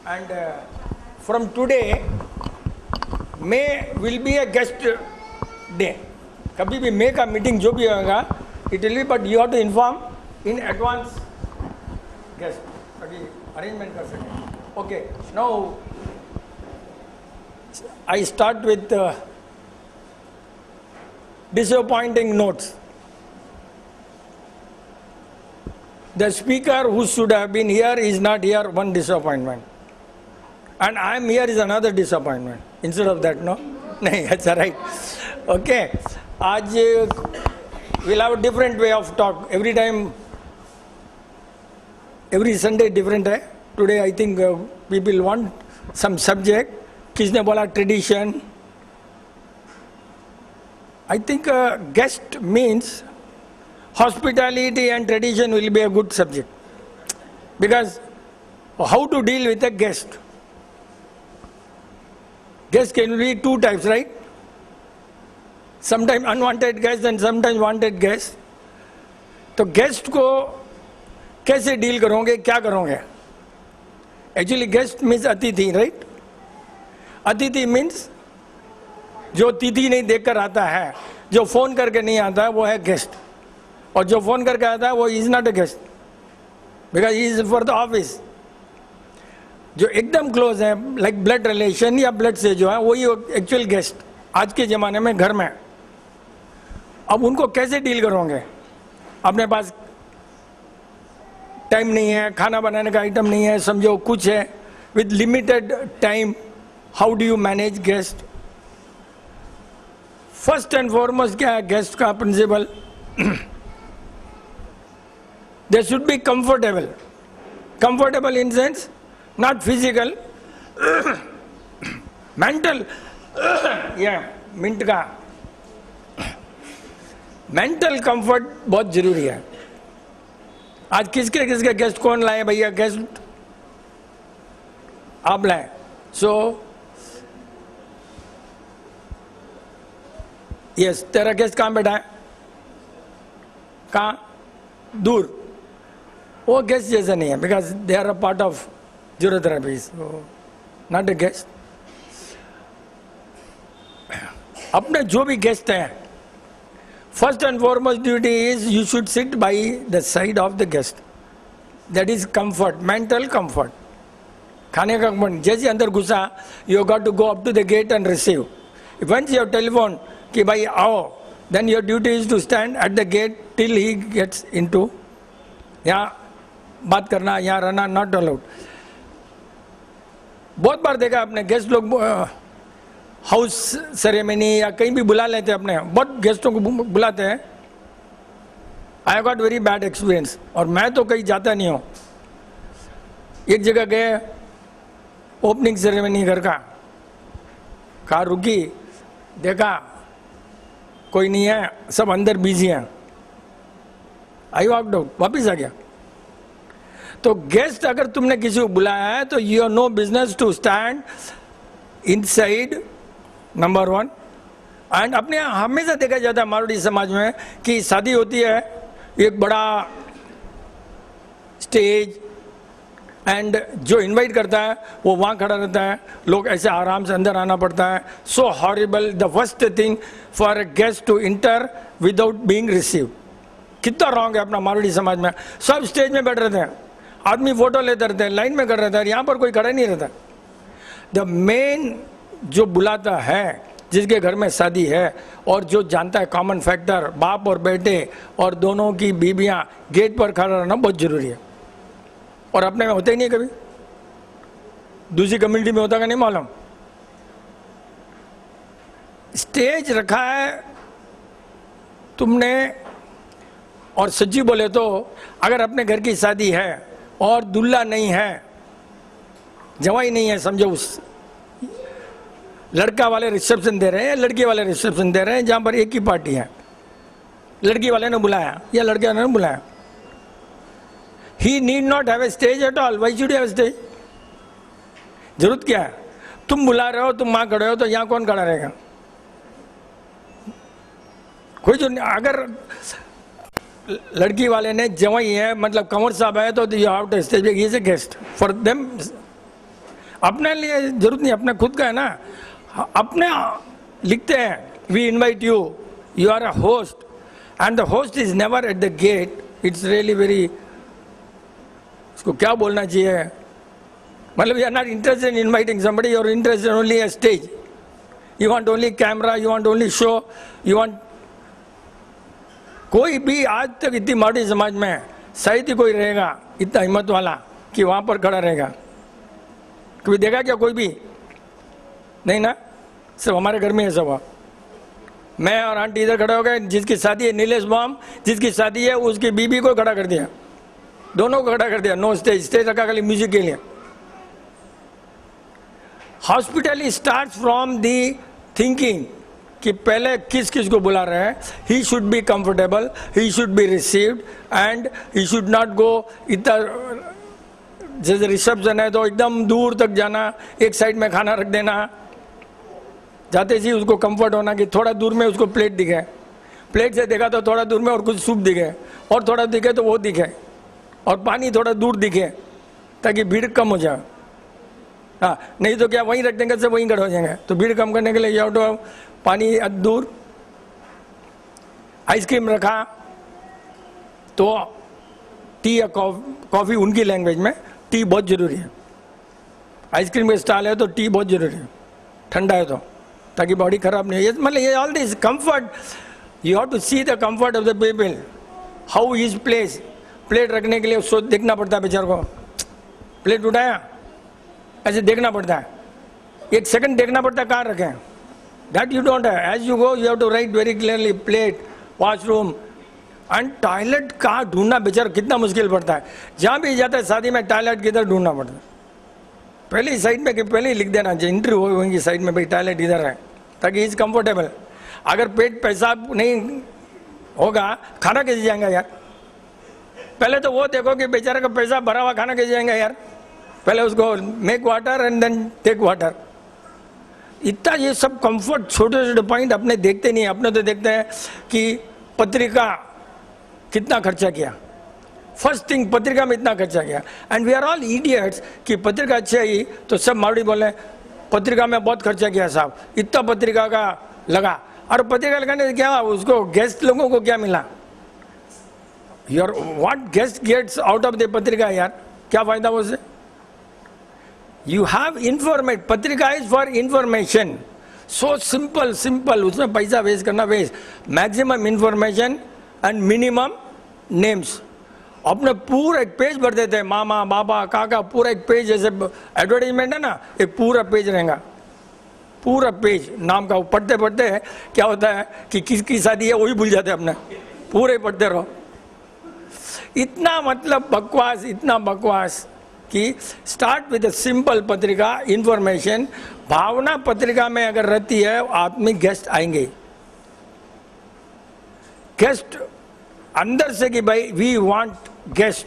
and from today May will be a guest day. कभी भी May का meeting जो भी होगा it will be, but you have to inform in advance guest ताकि arrangement कर सकें. Okay, now I start with disappointing notes. The speaker who should have been here is not here, one disappointment. And I am here is another disappointment. Instead of that, no? No, that's all right. Okay. Aaj we'll have a different way of talk. Every time, every Sunday different hai. Today I think people want some subject. Kisne bola tradition. I think guest means hospitality and tradition will be a good subject. Because how to deal with a guest? Guest can be two types, right? Sometimes unwanted guest and sometimes wanted guest. तो guest को कैसे deal करोगे, क्या करोगे? Actually guest means अतिथि, right? अतिथि means जो तिथि नहीं देखकर आता है, जो फोन करके नहीं आता है, वो है गेस्ट. और जो फोन करके आता है, वो is not a guest, because he is for the office. जो एकदम क्लोज है, लाइक ब्लड रिलेशन या ब्लड से जो है, वही एक्चुअल गेस्ट आज के ज़माने में घर में. अब उनको कैसे डील करोगे? अपने पास टाइम नहीं है, खाना बनाने का आइटम नहीं है, समझो कुछ है, with limited time, how do you manage guest? First and foremost क्या है गेस्ट का principle? They should be comfortable. Comfortable in sense not physical, mental. या मिंट का मेंटल कंफर्ट बहुत जरूरी है. आज किसके किसके गेस्ट कौन लाए भैया? गेस्ट आप लाए. सो यस, तेरा गेस्ट कहाँ बैठा है? कहाँ? दूर. वो गेस्ट जैसा नहीं है, because they are a part of ज़रूरत, नॉट अ गेस्ट. अपने जो भी गेस्ट हैं, first and foremost duty is you should sit by the side of the guest. That is comfort, mental comfort. खाने का कंफर्ट. जैसे अंदर घुसा, you got to go up to the gate and receive. Once your telephone कि भाई आओ, then your duty is to stand at the gate till he gets into. यहाँ बात करना, यहाँ रहना not allowed. बहुत बार देखा आपने गेस्ट लोग हाउस सेरेमनी या कहीं भी बुला लेते हैं, अपने बहुत गेस्टों को बुलाते हैं. I got very bad experience. और मैं तो कहीं जाता नहीं हूँ. एक जगह गए, ओपनिंग सेरेमनी घर का, कार रुकी, देखा कोई नहीं है, सब अंदर बिजी हैं. आई वॉकड आउट, वापिस आ गया. तो गेस्ट अगर तुमने किसी को बुलाया है तो you have no business to stand inside, number one. And अपने हमेशा देखा जाता है मारवाड़ी समाज में कि शादी होती है, एक बड़ा स्टेज, एंड जो इनवाइट करता है वो वहाँ खड़ा रहता है, लोग ऐसे आराम से अंदर आना पड़ता है. So horrible, the worst thing for a guest to enter without being receive. कितना रॉन्ग है अपना मारवाड़ी समाज में. सब स्टेज में बैठ रहते हैं, आदमी फोटो लेते रहते हैं, लाइन में कर रहता है, यहाँ पर कोई खड़ा नहीं रहता. द मेन जो बुलाता है, जिसके घर में शादी है और जो जानता है कॉमन फैक्टर, बाप और बेटे और दोनों की बीबियाँ, गेट पर खड़ा रहना बहुत जरूरी है. और अपने में होता ही नहीं, कभी दूसरी कम्युनिटी में होता का नहीं मालूम. स्टेज रखा है तुमने, और सच्ची बोले तो अगर अपने घर की शादी है और दूल्हा नहीं है, जवाई नहीं है, समझो उस लड़का वाले रिसेप्शन दे रहे हैं, लड़की वाले रिसेप्शन दे रहे हैं, जहाँ पर एक ही पार्टी है, लड़की वाले ने बुलाया या लड़के वाले ने बुलाया. He need not have a stage at all. Why should you have a stage? जरूरत क्या है? तुम बुला रहे हो, तुम वहाँ खड़े हो, तो यहाँ कौन खड़ा रहेगा? कोई जो. अगर लड़की वाले ने जवाई है, मतलब कंवर साहब है, तो you have to stage, he is a guest for them. अपने लिए जरूरत नहीं, अपने खुद का है ना, अपने लिखते हैं we invite you, you are a host and the host is never at the gate. It's really very, उसको क्या बोलना चाहिए, मतलब you are not interested in inviting somebody, you are interested only a stage. You want only camera, you want only show, you want. कोई भी आज तक इतनी मारवाड़ी समाज में साहित्य कोई रहेगा इतना हिम्मत वाला कि वहां पर खड़ा रहेगा? कभी देखा क्या कोई भी? नहीं ना, सिर्फ हमारे घर में है सब. मैं और आंटी इधर खड़े हो गए, जिसकी शादी है नीलेश बॉम, जिसकी शादी है उसकी बीबी को खड़ा कर दिया, दोनों को खड़ा कर दिया. नो स्टेज, स्टेज रखा खाली म्यूजिक के लिए. Hospital start from the thinking कि पहले किस किस को बुला रहे हैं. He should be comfortable, he should be received and he should not go इतना. जैसे रिसेप्शन है तो एकदम दूर तक जाना, एक साइड में खाना रख देना, जाते ही उसको कंफर्ट होना कि थोड़ा दूर में उसको प्लेट दिखे, प्लेट से देखा तो थोड़ा दूर में और कुछ सूप दिखे, और थोड़ा दिखे तो वो दिखे, और पानी थोड़ा दूर दिखे ताकि भीड़ कम हो जाए. हाँ, नहीं तो क्या वहीं रख देंगे, सब वहीं खड़े हो जाएंगे. तो भीड़ कम करने के लिए या तो पानी दूर. आइसक्रीम रखा तो टी या कॉफ़ी, उनकी लैंग्वेज में टी बहुत ज़रूरी है. आइसक्रीम का स्टॉल है तो टी बहुत ज़रूरी है, ठंडा है तो, ताकि बॉडी खराब नहीं हो. मतलब ये all this comfort, you have to see the comfort of the people, how is place. Plate रखने के लिए उसको देखना पड़ता है बेचार को, प्लेट उठाया ऐसे देखना पड़ता है, एक सेकंड देखना पड़ता है कहाँ रखें. दैट यू डोंट है. As you go you have to write very clearly plate, washroom and toilet. कहाँ ढूंढना बेचारा कितना मुश्किल पड़ता है. जहाँ भी जाता है शादी में टॉयलेट किधर ढूंढना पड़ता है. पहले ही साइड में कि पहले ही लिख देना चाहिए, एंट्री होगी साइड में भाई टॉयलेट इधर है, ताकि इज कंफर्टेबल. अगर पेट पेशाब नहीं होगा खाना कैसे जाएगा यार? पहले तो वो देखो कि बेचारे का पेशाब भरा हुआ खाना कैसे जाएगा यार. पहले उसको make water and then take water. इतना ये सब कंफर्ट, छोटे छोटे पॉइंट अपने देखते नहीं. अपने तो देखते हैं कि पत्रिका कितना खर्चा किया, फर्स्ट थिंग पत्रिका में इतना खर्चा किया. And we are all idiots कि पत्रिका अच्छी आई तो सब मारवाड़ी बोले पत्रिका में बहुत खर्चा किया साहब, इतना पत्रिका का लगा. और पत्रिका लगाने से क्या उसको गेस्ट लोगों को क्या मिला? Your what guest gets out of the पत्रिका यार, क्या फायदा उससे? यू हैव इन्फॉर्मेट, पत्रिका is for information. So simple simple, उसमें पैसा वेस्ट करना waste. Maximum information and minimum names. अपने पूरा एक पेज भर देते हैं, मामा बाबा काका, पूरा एक पेज. जैसे एडवर्टाइजमेंट है ना, एक पूरा पेज रहेगा, पूरा पेज नाम का. पढ़ते पढ़ते क्या होता है कि किसकी शादी है वही भूल जाते हैं अपने, पूरे पढ़ते रहो. इतना मतलब बकवास, इतना बकवास कि स्टार्ट विद सिंपल पत्रिका, इंफॉर्मेशन. भावना पत्रिका में अगर रहती है आदमी, गेस्ट आएंगे. गेस्ट अंदर से कि भाई we want guest,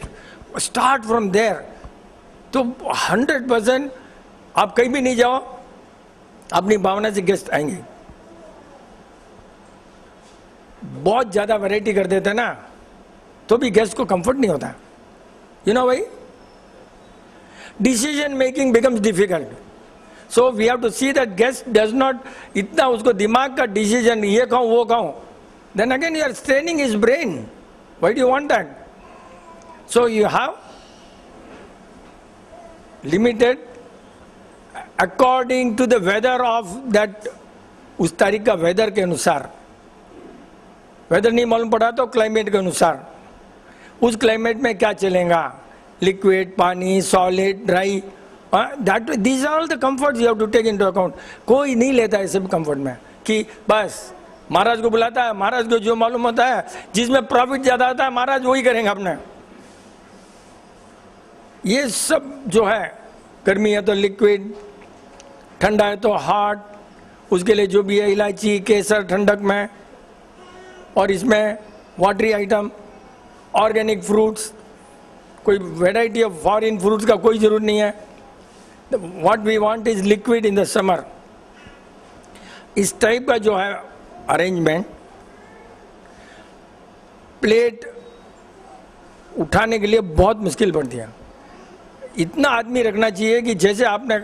start from there. तो 100% आप कहीं भी नहीं जाओ, अपनी भावना से गेस्ट आएंगे. बहुत ज्यादा वैरायटी कर देते ना तो भी गेस्ट को कंफर्ट नहीं होता. यू नो भाई, decision making becomes difficult. So we have to see that guest does not, इतना उसको दिमाग का डिसीजन ये खाऊं वो खाऊं. Then again you are straining his brain. Why do you want that? So you have limited according to the weather of that, उस तारीख का वेदर के अनुसार. वेदर नहीं मालूम पड़ा तो क्लाइमेट के अनुसार, उस क्लाइमेट में क्या चलेगा, लिक्विड, पानी, solid, dry. That these are all the comforts you have to take into account. कोई नहीं लेता है सब कंफर्ट में कि बस महाराज को बुलाता है, महाराज को जो मालूम होता है, जिसमें प्रॉफिट ज्यादा आता है महाराज वही करेंगे अपने. ये सब जो है, गर्मी है तो लिक्विड, ठंडा है तो हॉट, उसके लिए जो भी है इलायची, केसर ठंडक में, और इसमें वाटरी आइटम, ऑर्गेनिक फ्रूट्स. कोई वैरायटी ऑफ फॉरेन फ्रूट्स का कोई जरूरत नहीं है. What we want is liquid in the summer. इस टाइप का जो है अरेंजमेंट. प्लेट उठाने के लिए बहुत मुश्किल पड़ती है. इतना आदमी रखना चाहिए कि जैसे आपने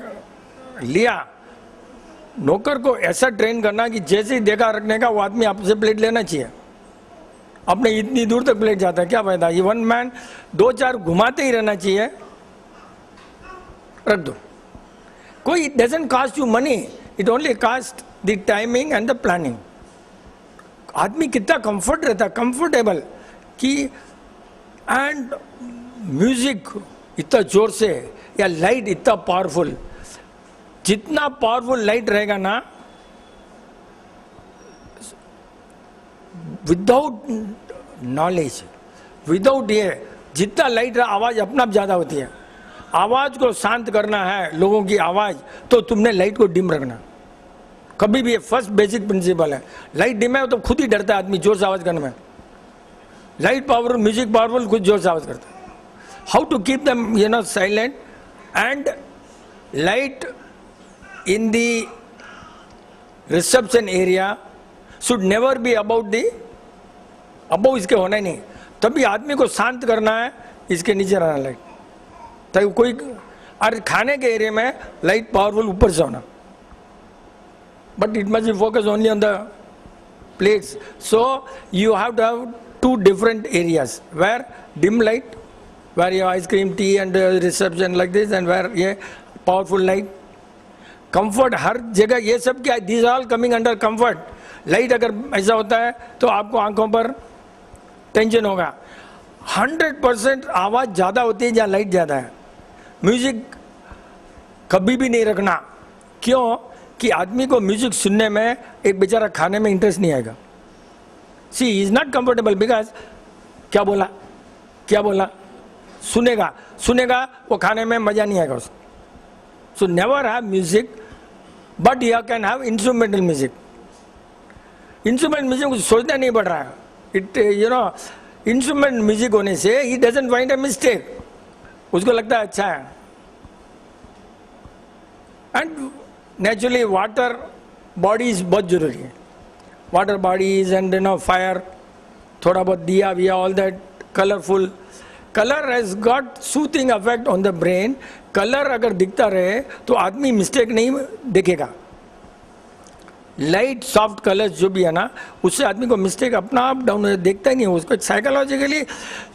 लिया, नौकर को ऐसा ट्रेन करना कि जैसे ही देखा रखने का वो आदमी आपसे प्लेट लेना चाहिए। अपने इतनी दूर तक प्लेट जाता है, क्या फायदा? ये वन मैन 2-4 घुमाते ही रहना चाहिए, रख दो। कोई it doesn't cost you money, it only cost the timing and the planning. आदमी कितना कंफर्ट रहता है, कंफर्टेबल कि, एंड म्यूजिक इतना जोर से या लाइट इतना पावरफुल, जितना पावरफुल लाइट रहेगा ना, विदाउट नॉलेज, विदाउट ये, जितना लाइट रहा आवाज अपना आप ज्यादा होती है। आवाज को शांत करना है, लोगों की आवाज, तो तुमने लाइट को डिम रखना। कभी भी ये फर्स्ट बेसिक प्रिंसिपल है। लाइट डिम है तो खुद ही डरता है आदमी जोर से आवाज करने में। लाइट पावरफुल, म्यूजिक पावरफुल, खुद जोर से आवाज करता है। How to keep them silent and light in the reception area should never be about इसके होना ही नहीं। तभी आदमी को शांत करना है, इसके नीचे रहना लाइट, ताकि कोई, और खाने के एरिया में लाइट पावरफुल ऊपर से होना, but it must be focused only on the plates. So you have to have 2 different areas where dim light, where you have ice cream, tea and reception like this, and where ये powerful light. Comfort हर जगह, ये सब क्या है? These are all coming under comfort. Light अगर ऐसा होता है तो आपको आंखों पर टेंशन होगा। 100% आवाज ज्यादा होती है जहाँ लाइट ज्यादा है। म्यूजिक कभी भी नहीं रखना। क्यों? कि आदमी को म्यूजिक सुनने में, एक बेचारा खाने में इंटरेस्ट नहीं आएगा। सी इज नॉट कंफर्टेबल बिकॉज क्या बोला सुनेगा वो खाने में मजा नहीं आएगा उसको। So never have music, but you can have instrumental music. Instrument music कुछ सोचना नहीं पड़ रहा है। इंस्ट्रूमेंट म्यूजिक होने से ही डजंट फाइंड अ मिस्टेक, उसको लगता है अच्छा है। एंड नेचुरली वाटर बॉडीज बहुत जरूरी है। वाटर बॉडीज एंड फायर, थोड़ा बहुत दिया विया, all that colourful. Colour has got soothing effect on the brain. Colour अगर दिखता रहे तो आदमी मिस्टेक नहीं देखेगा। लाइट सॉफ्ट कलर्स जो भी है ना, उससे आदमी को मिस्टेक अपना आप डाउन देखता ही नहीं है उसको। Psychologically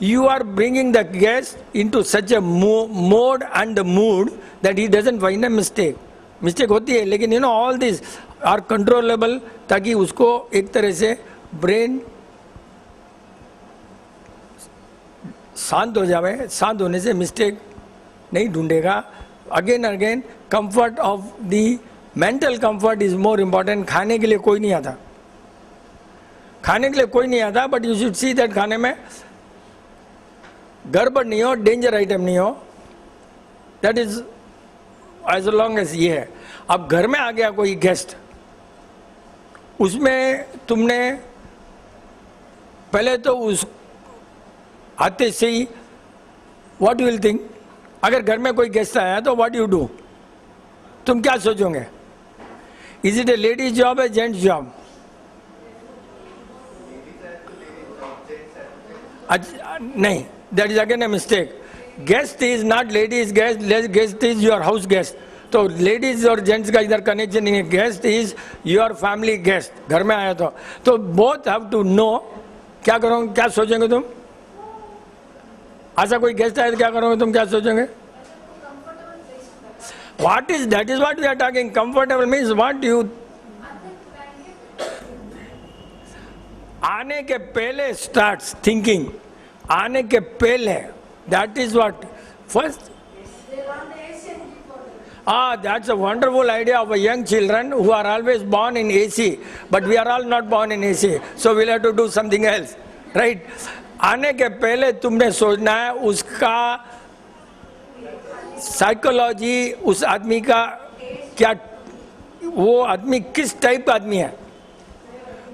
you are bringing the guest into such a mode and the mood that he doesn't find a mistake. Mistake होती है लेकिन ऑल दिस आर कंट्रोलेबल, ताकि उसको एक तरह से ब्रेन शांत हो जाए। शांत होने से मिस्टेक नहीं ढूंढेगा। Again again comfort of the mental comfort is more important. खाने के लिए कोई नहीं आता, but you should see that खाने में गड़बड़ नहीं हो, डेंजर आइटम नहीं हो। That is as long as ये है। अब घर में आ गया कोई गेस्ट, उसमें तुमने पहले तो उस आते से ही व्हाट यू विल थिंक। अगर घर में कोई गेस्ट आया तो व्हाट यू डू, तुम क्या सोचोगे? Is it A ladies job है जेंट्स जॉब? नहीं, that is again a mistake. Guest is not ladies guest, guest is your house guest. तो लेडीज और जेंट्स का इधर कनेक्शन नहीं है। Guest is your family guest. घर में आया तो बोथ हैव टू नो। क्या करोगे, क्या सोचेंगे तुम? ऐसा कोई गेस्ट आया तो क्या करोगे तुम, क्या सोचेंगे? What is that is what we are talking. Comfortable means what you आने के पहले starts thinking. आने के पहले, that is what first. That's a wonderful idea of a young children who are always born in AC, but we are all not born in AC, so we'll have to do something else, right? आने के पहले तुमने सोचना है उसका psychology, उस आदमी का क्या, वो आदमी किस टाइप का आदमी है।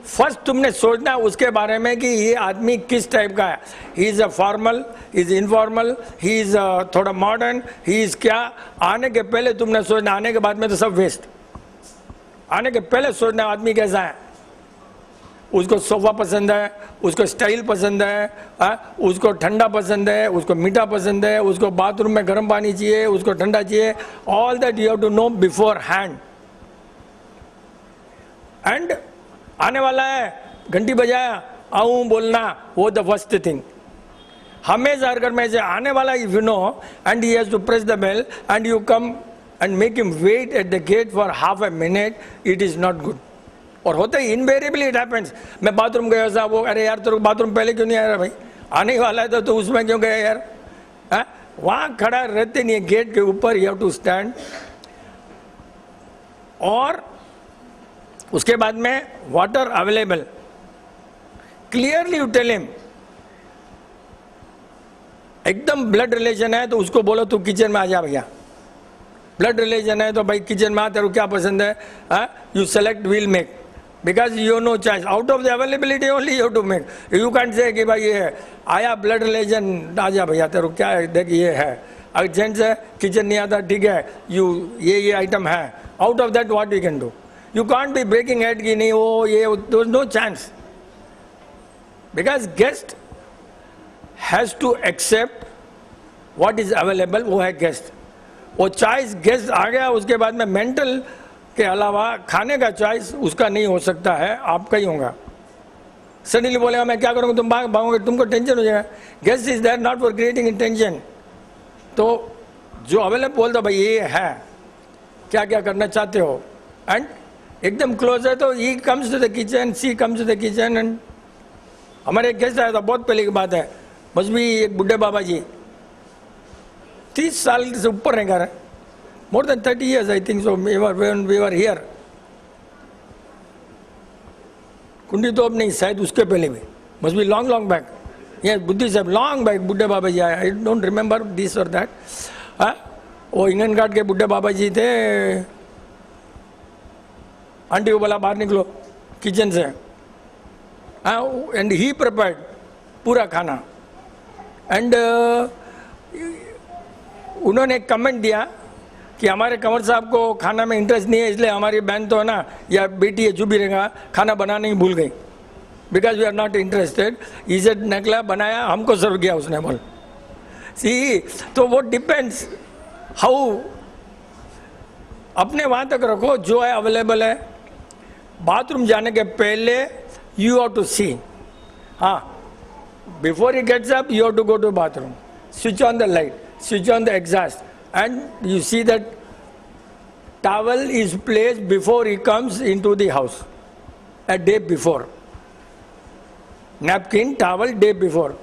फर्स्ट तुमने सोचना है उसके बारे में कि ये आदमी किस टाइप का है। ही is a formal, he is informal, he is थोड़ा मॉडर्न, ही इज क्या। आने के पहले तुमने सोचना, आने के बाद में तो सब वेस्ट। आने के पहले सोचना आदमी कैसा है। उसको सोफा पसंद है, उसको स्टाइल पसंद है, उसको ठंडा पसंद है, उसको मीठा पसंद है, उसको बाथरूम में गर्म पानी चाहिए, उसको ठंडा चाहिए. All that you have to know beforehand. And आने वाला है, घंटी बजाया, आऊं बोलना, वो द फर्स्ट थिंग. हमेशा घर में से आने वाला, if you know, and he has to press the bell and you come and make him wait at the gate for half a minute, it is not good. और होता ही invariably it happens. मैं bathroom गया साहब, वो अरे यार तेरे को बाथरूम पहले क्यों नहीं आया भाई, आने वाला है तो उसमें क्यों गया यार. वहां खड़ा रहते नहीं है, गेट के ऊपर यू हैव टू स्टैंड. और उसके बाद में water available, clearly you tell him. एकदम ब्लड रिलेशन है तो उसको बोलो तू किचन में आ जा भैया. ब्लड रिलेशन है तो भाई किचन में आ, तेरे को क्या पसंद है, you select, will make, because you know choice. Out of the availability only you to make. You can't say कि भाई ये आया ब्लड रिलेशन, आ जा भैया तेरे को क्या है, देख ये है. अगर जेंट्स है, किचन नहीं आता, ठीक है, ये आइटम है. Out of that what you can do. You can't be breaking head कि नहीं वो ये, there is no chance. Because guest has to accept what is available. वो है गेस्ट. वो चॉइस गेस्ट आ गया, उसके बाद में मेंटल के अलावा खाने का चॉइस उसका नहीं हो सकता है, आपका ही होगा. सडनली बोलेगा मैं क्या करूँगा, तुम भागोगे, तुमको टेंशन हो जाएगा. Guest is there not for creating tension. तो जो अवेलेबल बोलता भाई ये है, क्या क्या करना चाहते हो, एंड एकदम क्लोज है तो he comes to the kitchen, she comes to the kitchen. And हमारे एक गेस्ट आया था, बहुत पहले की बात है, बस भी एक बुढ़े बाबा जी 30 साल से ऊपर रहेगा, more than 30 years I think so, when we were here. कुंडी तो अब नहीं, शायद उसके पहले भी, must be long back. Yes, बुद्धि साहब long back बुढ़े बाबा जी आए. I don't remember this or that. वो इंगन घाट के बुढ़े बाबा जी थे. आंटी को बोला बाहर निकलो किचन से, एंड ही प्रिपेयर्ड पूरा खाना. एंड उन्होंने एक कमेंट दिया कि हमारे कंवर साहब को खाना में इंटरेस्ट नहीं है, इसलिए हमारी बहन तो है ना, या बेटी है जो भी रहेगा, खाना बनाने ही भूल गई. Because we are not interested. इसे निकला, बनाया, हमको सर्व किया उसने. बोल सी, तो वो डिपेंड्स हाउ. अपने वहाँ तक रखो जो है अवेलेबल है. बाथरूम जाने के पहले यू हैव टू सी, हाँ, before he gets up you have to go to bathroom, switch on the light, switch on the exhaust, and you see that towel is placed before he comes into the house, a day before. Napkin, towel, day before.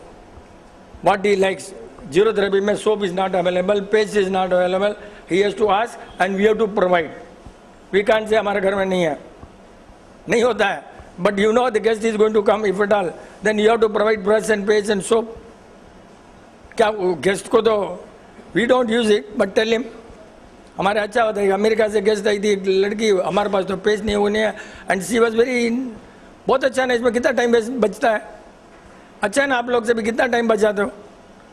What he likes. Zero therapy mein soap is not available, paste is not available. He has to ask and we have to provide. We can't say हमारे घर में नहीं है, नहीं होता है. But you know the guest is going to come, if at all, then you have to provide brush and paste and soap. क्या guest को तो we don't use it, but tell him. हमारे अच्छा होता है. अमेरिका से guest आई थी एक लड़की, हमारे पास तो पेस्ट नहीं, वो नहीं है, एंड सी वॉज वेरी, बहुत अच्छा है ना, इसमें कितना टाइम बचता है. अच्छा है ना, आप लोग से भी कितना टाइम बचाते हो.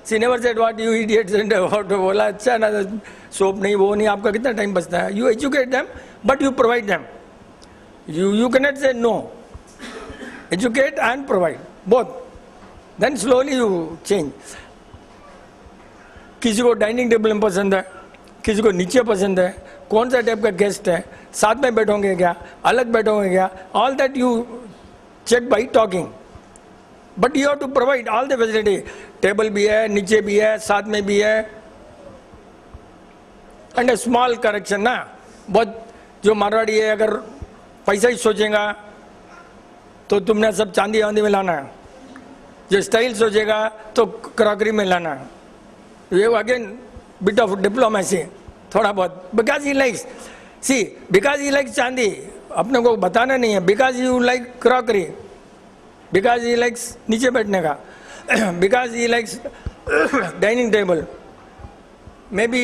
See never said what you idiots and what, बोला अच्छा है ना, सोप नहीं, वो नहीं, आपका कितना टाइम बचता है. You educate them but you provide them. You can not say no. Educate and provide both, then slowly you change. किसी को डाइनिंग टेबल में पसंद है, किसी को नीचे पसंद है, कौन सा टाइप का गेस्ट है, साथ में बैठोगे क्या, अलग बैठोगे क्या, all that you check by talking. But you have to provide all the facility. Table भी है, नीचे भी है, साथ में भी है. एंड ए स्मॉल करेक्शन ना, बहुत जो मारवाड़ी है, अगर पैसा ही सोचेगा तो तुमने सब चांदी वांदी में लाना है. जो स्टाइल सोचेगा तो क्रॉकरी में लाना है. ये अगेन बिट ऑफ डिप्लोमेसी थोड़ा बहुत. Because he likes, see, because he likes चांदी, अपने को बताना नहीं है. Because you like crockery, because he likes नीचे बैठने का, because he likes dining table. Maybe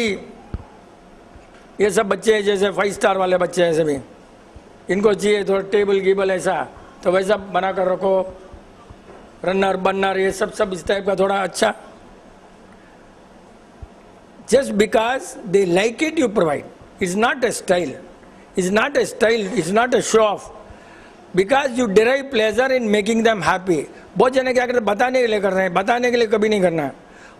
ये सब बच्चे जैसे 5 स्टार वाले बच्चे ऐसे भी, इनको चाहिए थोड़ा टेबल गिबल ऐसा, तो वैसा बना कर रखो. रनर बनर ये सब इस टाइप का थोड़ा अच्छा. Just because they like it, you provide. It's not a style. It's not a style. It's not a show off. Because you derive pleasure in making them happy. बहुत जने क्या करते बताने के लिए कर रहे हैं, बताने के लिए कभी नहीं करना है।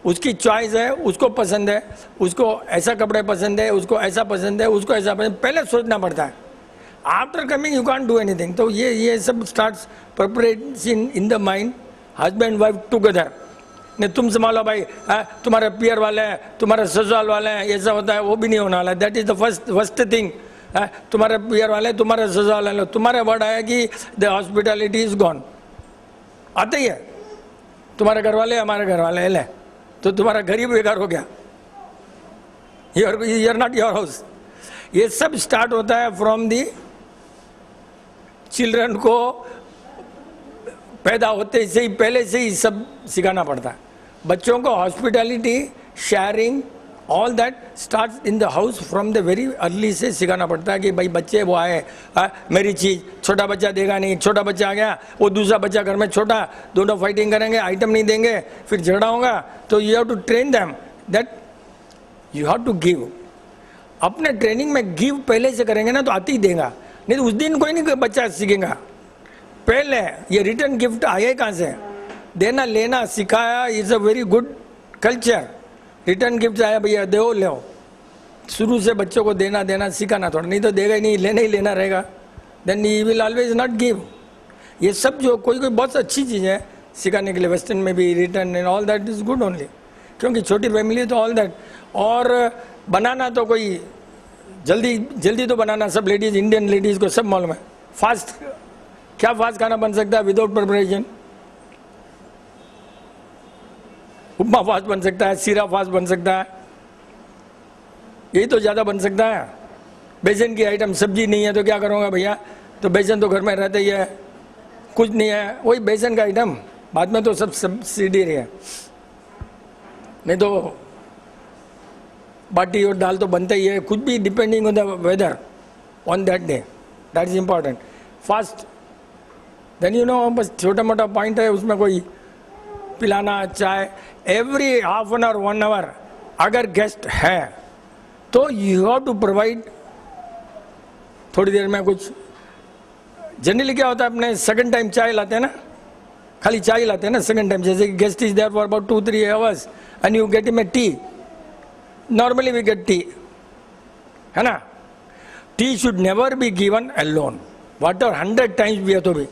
उसकी चॉइस है, उसको पसंद है, उसको ऐसा कपड़े पसंद है, उसको ऐसा पसंद है, उसको ऐसा पसंद, पहले सोचना पड़ता है। After coming you can't do anything. तो ये सब starts preparation in the mind, husband wife together. नहीं तुम संभालो भाई, तुम्हारे पियर वाले हैं, तुम्हारे ससुराल वाले हैं, ऐसा होता है, वो भी नहीं होना वाला। That is the first thing. तुम्हारे पियर वाले, तुम्हारे ससुराल वाले, तुम्हारे वर्ड आया कि द हॉस्पिटैलिटी इज गॉन, आते ही है। तुम्हारे घर वाले, हमारे घर वाले ले, तो तुम्हारा घर ही बेकार हो गया। You're not your house. ये सब स्टार्ट होता है फ्रॉम दी चिल्ड्रन को पैदा होते से ही, पहले से ही सब सिखाना पड़ता है बच्चों को। Hospitality, sharing, all that start in the house from the very early से सिखाना पड़ता है कि भाई बच्चे वो आए, मेरी चीज़, छोटा बच्चा देगा नहीं, छोटा बच्चा आ गया, वो दूसरा बच्चा घर में छोटा, दोनों फाइटिंग करेंगे, आइटम नहीं देंगे, फिर झगड़ा होगा। तो you have to train them that you have to give. अपने ट्रेनिंग में गिव पहले से करेंगे ना तो आती ही देगा, नहीं तो उस दिन कोई नहीं बच्चा सीखेगा। पहले ये रिटर्न गिफ्ट आए कहाँ से? देना लेना सिखाया, is a very good culture. Return gift आया, भैया दो ले, शुरू से बच्चों को देना देना सिखाना थोड़ा, नहीं तो देगा ही नहीं, लेना ही लेना रहेगा। Then he will always not give. ये सब जो कोई कोई बहुत अच्छी चीज़ है सिखाने के लिए, वेस्टर्न में भी return and all that is good only, क्योंकि छोटी फैमिली तो ऑल दैट। और बनाना तो कोई जल्दी जल्दी तो बनाना सब लेडीज़, इंडियन लेडीज़ को सब मालूम है। फास्ट, क्या फास्ट खाना बन सकता है विदाउट प्रिपरेशन? उपमा फास्ट बन सकता है, सीरा फास्ट बन सकता है, यही तो ज़्यादा बन सकता है। बेसन की आइटम, सब्जी नहीं है तो क्या करूँगा भैया, तो बेसन तो घर में रहता ही है, कुछ नहीं है, वही बेसन का आइटम, बाद में तो सब सब्सिडी है। नहीं तो बाटी और दाल तो बनता ही है, कुछ भी depending on the weather on that day, that is important. Fast, then you know, बस छोटा मोटा पॉइंट है उसमें, कोई पिलाना चाय every half an hour 1 hour. अगर गेस्ट है तो यू हैव टू प्रोवाइड थोड़ी देर में कुछ। जनरली क्या होता है, अपने सेकंड टाइम चाय लाते हैं ना, खाली चाय लाते हैं ना सेकंड टाइम, जैसे कि guest is there for about 2-3 hours and you get him a tea. Normally we get tea, है ना। Tea should never be given alone, whatever 100 times भी है तो भी,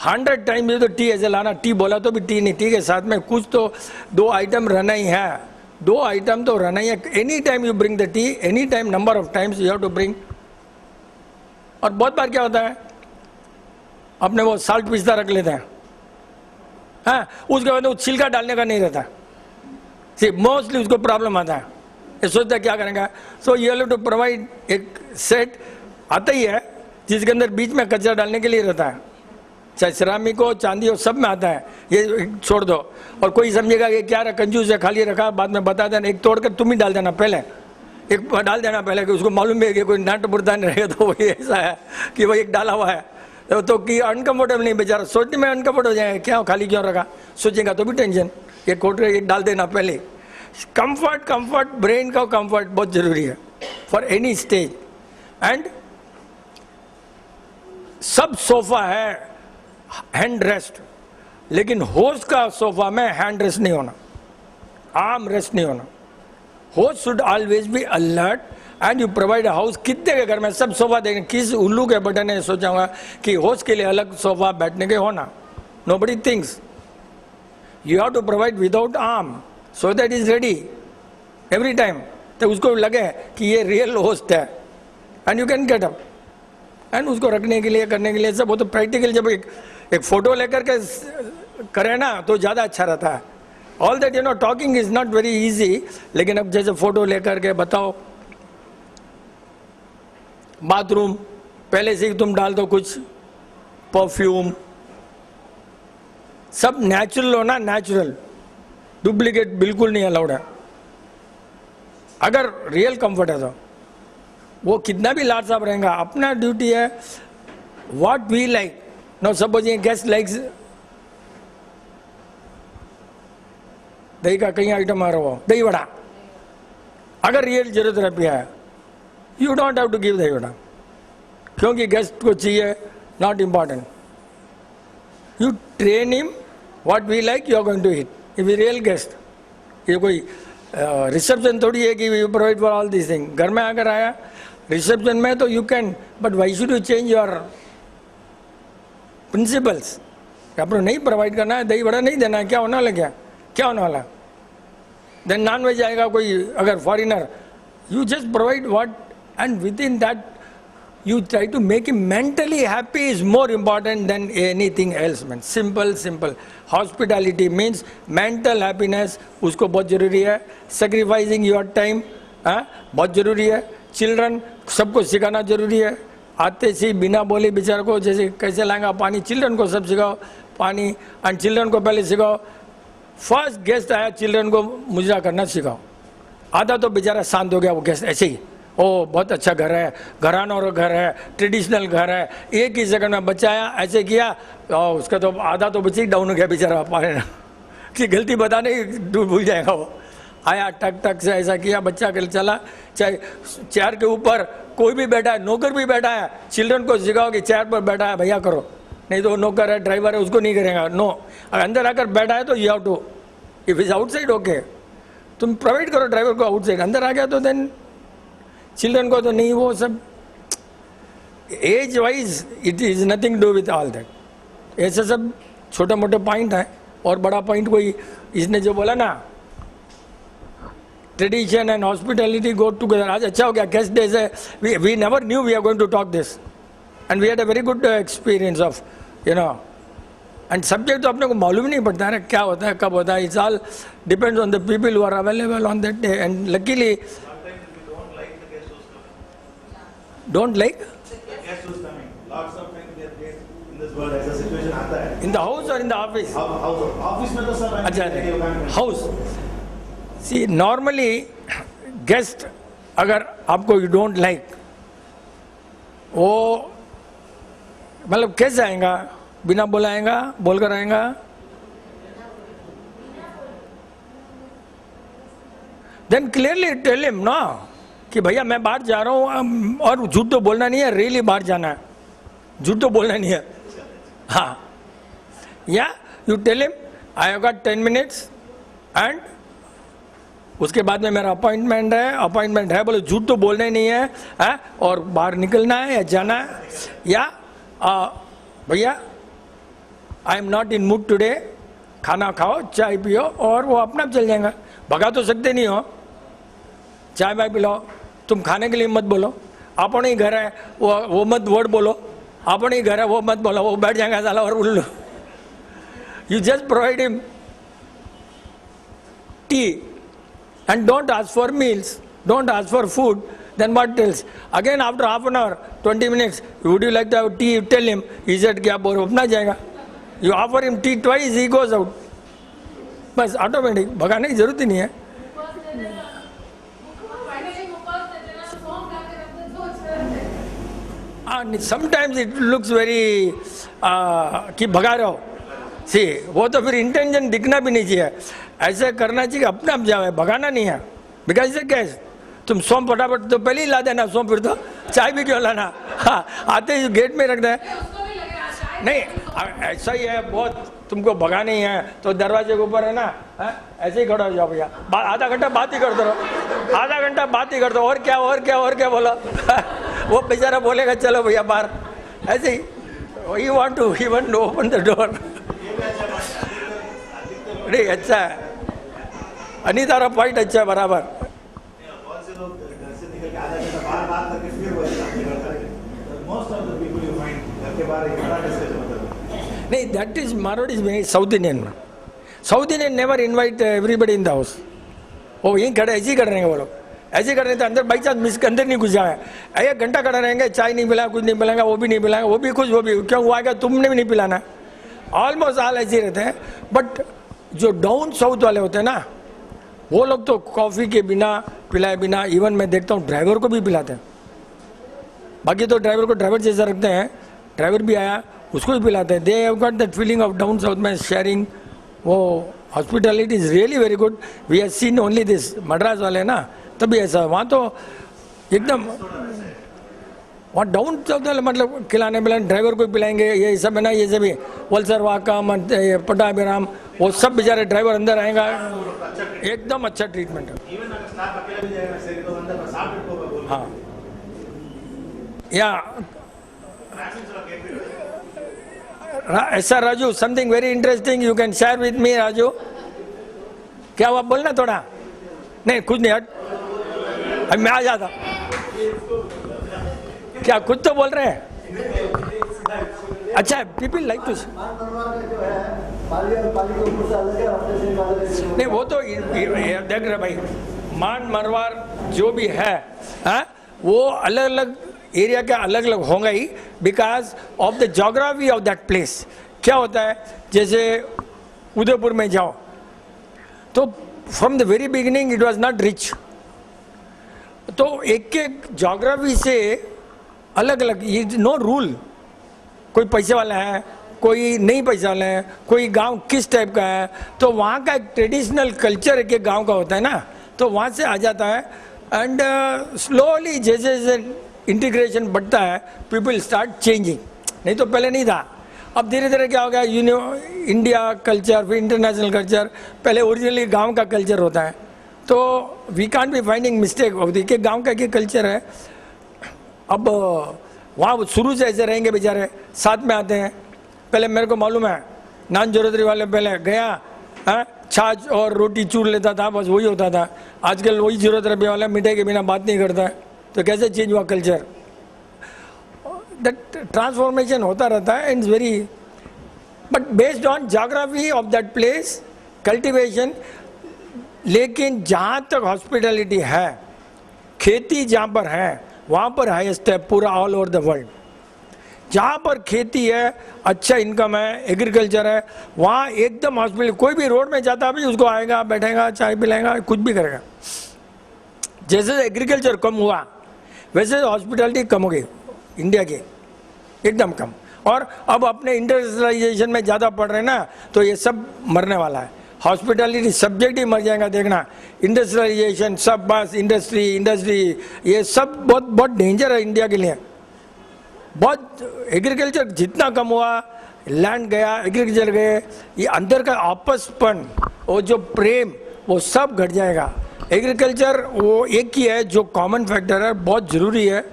100 टाइम भी तो टी ऐसे लाना, टी बोला तो भी टी नहीं, टी के साथ में कुछ तो 2 आइटम रहना ही है, 2 आइटम तो रहना ही है। Any time you bring the tea, any time, number of times you have to bring. और बहुत बार क्या होता है, अपने वो साल्ट पिस्ता रख लेते हैं, हाँ, उसके बाद वो छिलका डालने का नहीं रहता, सिर्फ मोस्टली उसको प्रॉब्लम आता है, ये सोचता है क्या करेंगे। So you have to provide एक सेट आता ही है जिसके अंदर बीच में कचरा डालने के लिए रहता है, चाहे सिरामिक हो, चांदी हो, सब में आता है, ये छोड़ दो। और कोई समझेगा कि क्या कंजूस है, खाली रखा, बाद में बता देना, एक तोड़ कर तुम ही डाल देना, पहले एक डाल देना पहले, कि उसको मालूम है कि कोई नाट बुरदा नहीं रहेगा, तो वही ऐसा है कि भाई एक डाला हुआ है, तो कि अनकम्फर्टेबल नहीं, बेचारा सोचने में अनकम्फर्ट हो जाएगा, क्या खाली क्यों रखा, सोचेगा तो भी टेंशन, एक कोटरे एक डाल देना पहले। कंफर्ट, कंफर्ट, ब्रेन का कंफर्ट बहुत जरूरी है फॉर एनी स्टेज। एंड सब सोफा है हैंड रेस्ट, लेकिन होस्ट का सोफा में हैंड रेस्ट नहीं होना, आर्म रेस्ट नहीं होना। Host should always be alert and you provide house. कितने के घर में सब सोफा देखें, किस उल्लू के बटन ने सोचा होगा कि होस्ट के लिए अलग सोफा बैठने के होना। Nobody thinks you have to provide without arm so that is ready every time, तो उसको लगे कि ये रियल होस्ट है and you can get up. And उसको रखने के लिए, करने के लिए सब, वो तो प्रैक्टिकल, जब एक फोटो लेकर के करें ना तो ज़्यादा अच्छा रहता है। All that you know, talking is not very easy, लेकिन अब जैसे फोटो लेकर के बताओ, बाथरूम पहले से ही तुम डाल दो कुछ परफ्यूम, सब नेचुरल हो ना, नेचुरल, डुप्लीकेट बिल्कुल नहीं अलाउड है। अगर रियल कंफर्ट है तो वो कितना भी लाड साहब रहेगा, अपना ड्यूटी है what we like. No suppose ये गेस्ट लाइक्स दही का कहीं आइटम आ रहा हो, दही वड़ा, अगर रियल जरूरत रहती है, you don't have to give दही वड़ा, क्योंकि गेस्ट को चाहिए not important. You train him, what we like, you are going to eat. If he real guest, ये कोई रिसेप्शन थोड़ी है कि you provide for all this thing. घर में आकर आया रिसेप्शन में तो you can, but why should you change your principles. आपको नहीं प्रोवाइड करना है, दही बड़ा नहीं देना है, क्या होने वाला, क्या होने वाला. देन नॉन वेज आएगा कोई अगर foreigner, you just provide what, and within that you try to make him mentally happy is more important than anything else, man. Simple. Hospitality means mental happiness, उसको बहुत जरूरी है. Sacrificing your time बहुत जरूरी है. Children सबको सिखाना जरूरी है. आते से बिना बोले बेचारे को जैसे कैसे लाएंगा पानी, चिल्ड्रन को सब सिखाओ पानी, एंड चिल्ड्रन को पहले सिखाओ. फर्स्ट गेस्ट आया, चिल्ड्रन को मुजरा करना सिखाओ. आधा तो बेचारा शांत हो गया वो गेस्ट ऐसे ही, ओ बहुत अच्छा घर है, घराना और घर है, ट्रेडिशनल घर है, एक ही सेकंड में बच्चा आया ऐसे किया, उसका तो आधा तो बच्चे ही डाउन हो गया बेचारा. कि गलती बताने भूल जाएगा वो. आया टक से ऐसा किया, बच्चा कल चला. चाहे चेयर के ऊपर कोई भी बैठा है, नौकर भी बैठा है, चिल्ड्रन को सिखाओ कि चेयर पर बैठा है भैया करो, नहीं तो नौकर है ड्राइवर है उसको नहीं करेगा. नो, अंदर आकर बैठा है तो you have to, if is outside okay, तुम प्रोवाइड करो ड्राइवर को. आउटसाइड अंदर आ गया तो देन चिल्ड्रन को तो नहीं. वो सब age wise it is nothing do with all that. ऐसे सब छोटे मोटे पॉइंट हैं. और बड़ा पॉइंट कोई इसने जो बोला ना, tradition and hospitality go together. आज अच्छा हो गया गेस्ट डे से, we never knew we are going to talk this and we had a very good experience of you know. And subject तो अपने को मालूम ही नहीं पड़ता है क्या होता है कब होता है. It's all depends on the people who are available on that day. And luckily don't like in the house और इन द ऑफिस. ऑफिस में तो सब अच्छा हाउस. सी नॉर्मली गेस्ट अगर आपको यू डोंट लाइक, वो मतलब कैसे आएगा, बिना बुलाएगा, बोलकर आएगा. देन क्लियरली टेल हिम ना कि भैया मैं बाहर जा रहा हूँ, और झूठ तो बोलना नहीं है, रियली बाहर जाना है, झूठ तो बोलना नहीं है. हाँ, या you tell him I have got 10 minutes and उसके बाद में मेरा अपॉइंटमेंट है, बोले झूठ तो बोलना ही नहीं है, और बाहर निकलना है या जाना है. या भैया I am not in mood today, खाना खाओ, चाय पियो, और वो अपना चल जाएगा. भगा तो सकते नहीं हो, चाय वाय पिलाओ, तुम खाने के लिए मत बोलो. अपने ही घर है वो मत वर्ड बोलो, अपने ही घर है वो मत बोलो, वो बैठ जाएगा साला और उल्लू. You just provide him T and don't ask for meals, don't ask for food. Then what else? Again after half an hour, 20 minutes, would you like to have tea? You tell him. He said क्या बोल अपना जाएगा. You offer him tea twice, he goes out. बस automatic, भगाने की जरूरत ही नहीं है. Sometimes it looks very कि भगा रहे हो. सी वो तो फिर इंटेंशन दिखना भी नहीं चाहिए. ऐसे करना चाहिए अपने आप जाए, भगाना नहीं है. बिकॉज इसे कैसे तुम सोम फटाफट तो पहले ही ला देना सोम, फिर तो चाय भी क्यों लाना. हाँ, आते ही गेट में रख दे. नहीं ऐसा ही है, बहुत तुमको भगा नहीं है तो दरवाजे के ऊपर है ना, ऐसे ही खड़ा हो जाओ भैया, आधा घंटा बात ही करते रहो, आधा घंटा बात ही करते रहो, और क्या बोलो. वो बेचारा बोलेगा चलो भैया बाहर, ऐसे ही you want to open the door. नहीं अच्छा है, अनिता पॉइंट अच्छा है, बराबर. नहीं that is Marwari is south Indian never invite everybody in the house. वो यहीं खड़े ऐसे ही कर रहे हैं वो लोग, ऐसे कर रहे थे. अंदर बाई चांस मिस के अंदर नहीं घुस जाए, 1 घंटा खड़ा रहेंगे, चाय नहीं पिलाएगा, कुछ नहीं पिलाएगा, वो भी नहीं पिलाएगा, वो भी खुश, वो भी क्यों हुआ आएगा, तुमने भी नहीं पिलाना. ऑलमोस्ट ऑल ऐसे ही रहते हैं. बट जो डाउन साउथ वाले होते हैं ना, वो लोग तो कॉफ़ी के बिना पिलाए बिना, इवन मैं देखता हूँ ड्राइवर को भी पिलाते हैं. बाकी तो ड्राइवर को ड्राइवर जैसा रखते हैं, ड्राइवर भी आया उसको भी पिलाते हैं. They have got that feeling of down south में शेयरिंग. वो hospitality is really very good. We have seen only this Madras वाले ना, तभी ऐसा. वहाँ तो एकदम वहाँ डाउन चलता है, मतलब खिलाने पिलाने ड्राइवर को पिलाएंगे, ये सब है ना, ये सभी वलसर वाकम पटाभिराम वो सब बेचारे ड्राइवर अंदर आएगा, एकदम अच्छा ट्रीटमेंट है। हाँ या ऐसा Raju, something very interesting you can share with me Raju. क्या हुआ बोलना थोड़ा? नहीं कुछ नहीं, हट अब मैं आ जाता। क्या कुछ तो बोल रहे हैं? अच्छा, पीपल लाइक टू, नहीं वो तो देख रहे भाई, मान मरवार जो भी है वो अलग अलग एरिया के अलग अलग होंगे ही, because of the geography of that place. क्या होता है, जैसे उदयपुर में जाओ तो from the very beginning it was not rich, तो एक एक जोग्राफी से अलग अलग, ये नो रूल, कोई पैसे वाला है, कोई नहीं पैसे वाला है, कोई गांव किस टाइप का है, तो वहाँ का एक ट्रेडिशनल कल्चर एक एक गांव का होता है ना, तो वहाँ से आ जाता है। एंड स्लोली जैसे जैसे इंटीग्रेशन बढ़ता है, पीपल स्टार्ट चेंजिंग। नहीं तो पहले नहीं था, अब धीरे धीरे क्या हो गया, इंडिया कल्चर फिर इंटरनेशनल कल्चर, पहले ओरिजिनली गांव का कल्चर होता है, तो we can't be finding mistake of the, गांव का कल्चर है। अब वहाँ शुरू से ऐसे रहेंगे बेचारे, साथ में आते हैं। पहले मेरे को मालूम है, नान जोरदरी वाले पहले गया छाछ और रोटी चूर लेता था, बस वही होता था। आजकल वही जोरदरी वाला मिठाई के बिना बात नहीं करता है, तो कैसे चेंज हुआ कल्चर? दैट ट्रांसफॉर्मेशन होता रहता है and very, but based on geography of that place, cultivation. लेकिन जहाँ तक हॉस्पिटैलिटी है, खेती जहाँ पर है वहाँ पर हाईएस्ट है पूरा ऑल ओवर द वर्ल्ड। जहाँ पर खेती है, अच्छा इनकम है, एग्रीकल्चर है, वहाँ एकदम हॉस्पिटल, कोई भी रोड में जाता भी उसको आएगा, बैठेगा, चाय पिलाएगा, कुछ भी करेगा। जैसे एग्रीकल्चर कम हुआ वैसे हॉस्पिटैलिटी कम हो गई इंडिया की, एकदम कम। और अब अपने इंडस्ट्रियलाइजेशन में ज़्यादा पड़ रहे हैं ना, तो ये सब मरने वाला है। हॉस्पिटैलिटी सब्जेक्ट ही मर जाएगा, देखना। इंडस्ट्रियलाइजेशन सब, बस इंडस्ट्री ये सब बहुत बहुत डेंजर है इंडिया के लिए। बहुत एग्रीकल्चर जितना कम हुआ, लैंड गया, एग्रीकल्चर गए, ये अंदर का आपसपन, वो जो प्रेम, वो सब घट जाएगा। एग्रीकल्चर वो एक ही है जो कॉमन फैक्टर है, बहुत ज़रूरी है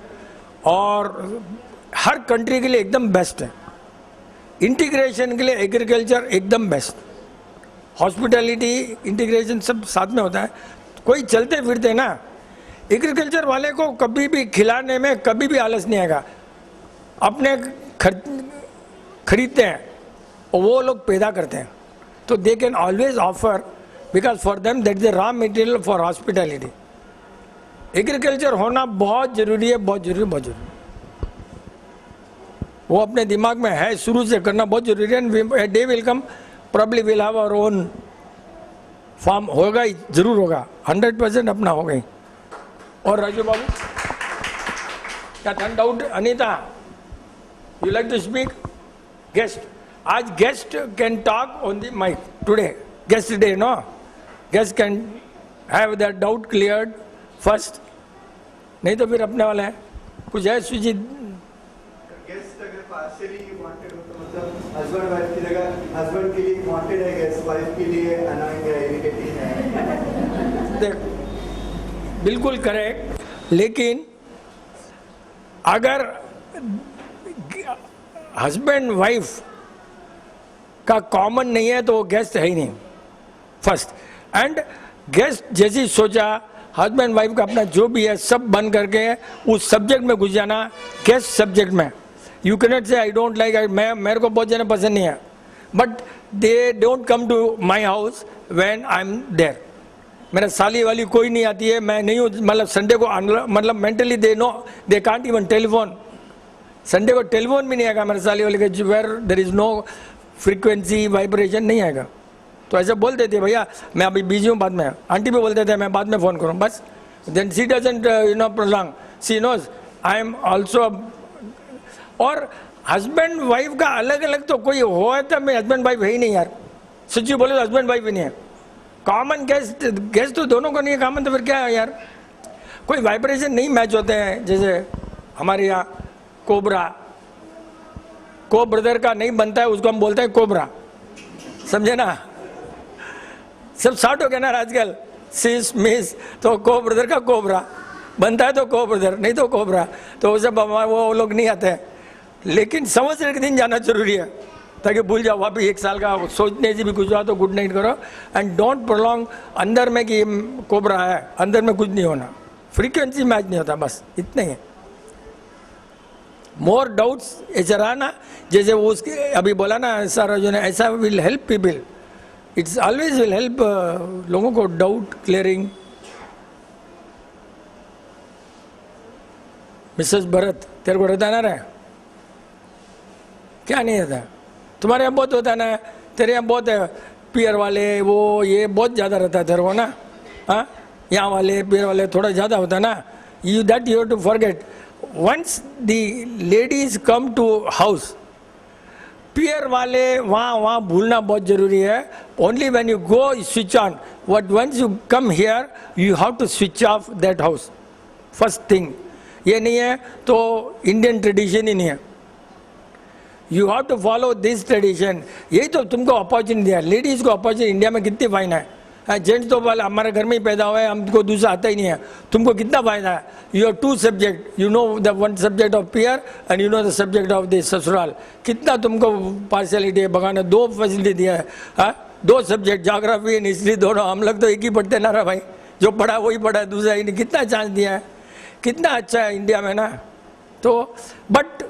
और हर कंट्री के लिए एकदम बेस्ट है। इंटीग्रेशन के लिए एग्रीकल्चर एकदम बेस्ट, हॉस्पिटैलिटी इंटीग्रेशन सब साथ में होता है। कोई चलते फिरते ना, एग्रीकल्चर वाले को कभी भी खिलाने में कभी भी आलस नहीं आएगा। अपने खरीदते हैं और वो लोग पैदा करते हैं, तो they can always offer, because for them that is the raw material for hospitality. Agriculture होना बहुत ज़रूरी है, बहुत ज़रूरी, बहुत ज़रूरी। वो अपने दिमाग में है, शुरू से करना बहुत ज़रूरी है। They will come, probably will have our own farm, होगा ही, जरूर होगा, 100% अपना होगा ही। और राजू बाबू क्या thank out? Anita, you like to speak? Guest, आज guest can talk on the mike today, guest day, no? Guest can have that doubt cleared first, नहीं तो फिर अपने वाला है। कुछ है सुजीत? गेस्ट अगर पार्शियली वांटेड हो तो मतलब हस्बैंड वाइफ की जगह हस्बैंड के लिए वांटेड है, गेस्ट वाइफ के लिए अनोइंग है, इरिटेटिंग है। देख, बिल्कुल करेक्ट, लेकिन अगर हस्बैंड वाइफ का कॉमन नहीं है तो वो गेस्ट है ही नहीं फर्स्ट। एंड गेस्ट जैसी सोचा, हस्बैंड वाइफ का अपना जो भी है सब बंद करके उस सब्जेक्ट में घुस जाना, गेस्ट सब्जेक्ट में। You cannot say I don't like, मेरे को बहुत ज़्यादा पसंद नहीं है, but they don't come to my house when I am there. मेरा साली वाली कोई नहीं आती है, मैं नहीं हूँ, मतलब संडे को, मतलब mentally they know, they can't even telephone. Sunday को टेलीफोन भी नहीं आएगा मेरे साली वाले के, where there is no frequency vibration नहीं आएगा। तो ऐसे बोल देते भैया मैं अभी बिजी हूँ, बाद में। आंटी भी बोल देते मैं बाद में फ़ोन करूँ, बस। Then she doesn't prolong, she knows I am also. और हस्बैंड वाइफ का अलग अलग तो कोई हो है तो मैं हस्बैंड वाइफ है ही नहीं यार, सच्ची बोले तो हस्बैंड वाइफ ही नहीं है। कॉमन गेस्ट तो दोनों को नहीं है कॉमन, तो फिर क्या है यार? कोई वाइब्रेशन नहीं मैच होते हैं, जैसे हमारे यहाँ कोबरा, को ब्रदर का नहीं बनता है उसको हम बोलते हैं कोबरा, समझे ना? सब शॉर्ट हो गया ना आजकल, सिस मिस, तो को ब्रदर का कोबरा बनता है तो को ब्रदर, नहीं तो कोबरा, तो वो सब वो लोग नहीं आते हैं। लेकिन संवत्सर के दिन जाना जरूरी है ताकि भूल जाओ, वापिस 1 साल का सोचने से भी कुछ हुआ तो गुड नाइट करो एंड डोंट प्रोलॉन्ग अंदर में कि कोबरा है, अंदर में कुछ नहीं होना, फ्रीक्वेंसी मैच नहीं होता, बस इतना ही है। मोर डाउट्स ऐसा रहा ना, जैसे वो उसके अभी बोला ना सारा जो ने, ऐसा will help people, it's always will help लोगों को डाउट क्लियरिंग। मिसेस भरत, तेरे को रहता ना रहे, क्या नहीं रहता? तुम्हारे यहाँ बहुत होता है ना, तेरे यहाँ बहुत है, पियर वाले वो ये बहुत ज़्यादा रहता है तेरे को ना, हाँ यहाँ वाले पियर वाले थोड़ा ज़्यादा होता है ना, you that you have to forget. Once the ladies come to house, पियर वाले वहाँ भूलना बहुत जरूरी है। Only when you go switch on, but once you come here you have to switch off that house, first thing. ये नहीं है तो इंडियन ट्रेडिशन ही नहीं है, you have to follow this tradition. यही तो तुमको अपॉर्चुनिटी है, लेडीज़ को अपॉर्चुनिटी इंडिया में कितनी फाइन है, जेंट्स तो वाले हमारे घर में ही पैदा हुआ है, हमको दूसरा आता ही नहीं है, तुमको कितना फायदा है। You are 2 subject, you know the 1 subject of पियर and you know the subject of the ससुराल, कितना तुमको पार्शलिटी है, भगवान ने 2 फैसिलिटी दिया है, हाँ 2 सब्जेक्ट, ज्योग्राफी एंड हिस्ट्री दोनों। हम लोग तो एक ही पढ़ते ना रहा भाई, जो पढ़ा वही पढ़ा, दूसरा ही नहीं। कितना चांस दिया है, कितना अच्छा है इंडिया में ना। तो but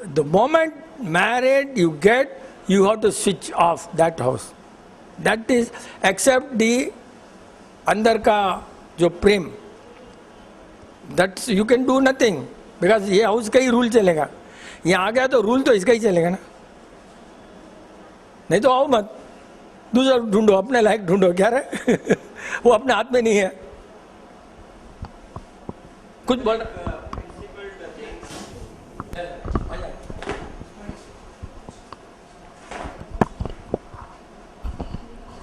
the moment married you get, you have to switch off that house, that is accept the अंदर का जो प्रेम, that you can do nothing because ये हाउस का ही रूल चलेगा। यहाँ आ गया तो रूल तो इसका ही चलेगा ना, नहीं तो आओ मत, दूसरा ढूंढो, अपने लायक ढूंढो, क्या रहे वो अपने हाथ में नहीं है। कुछ बोल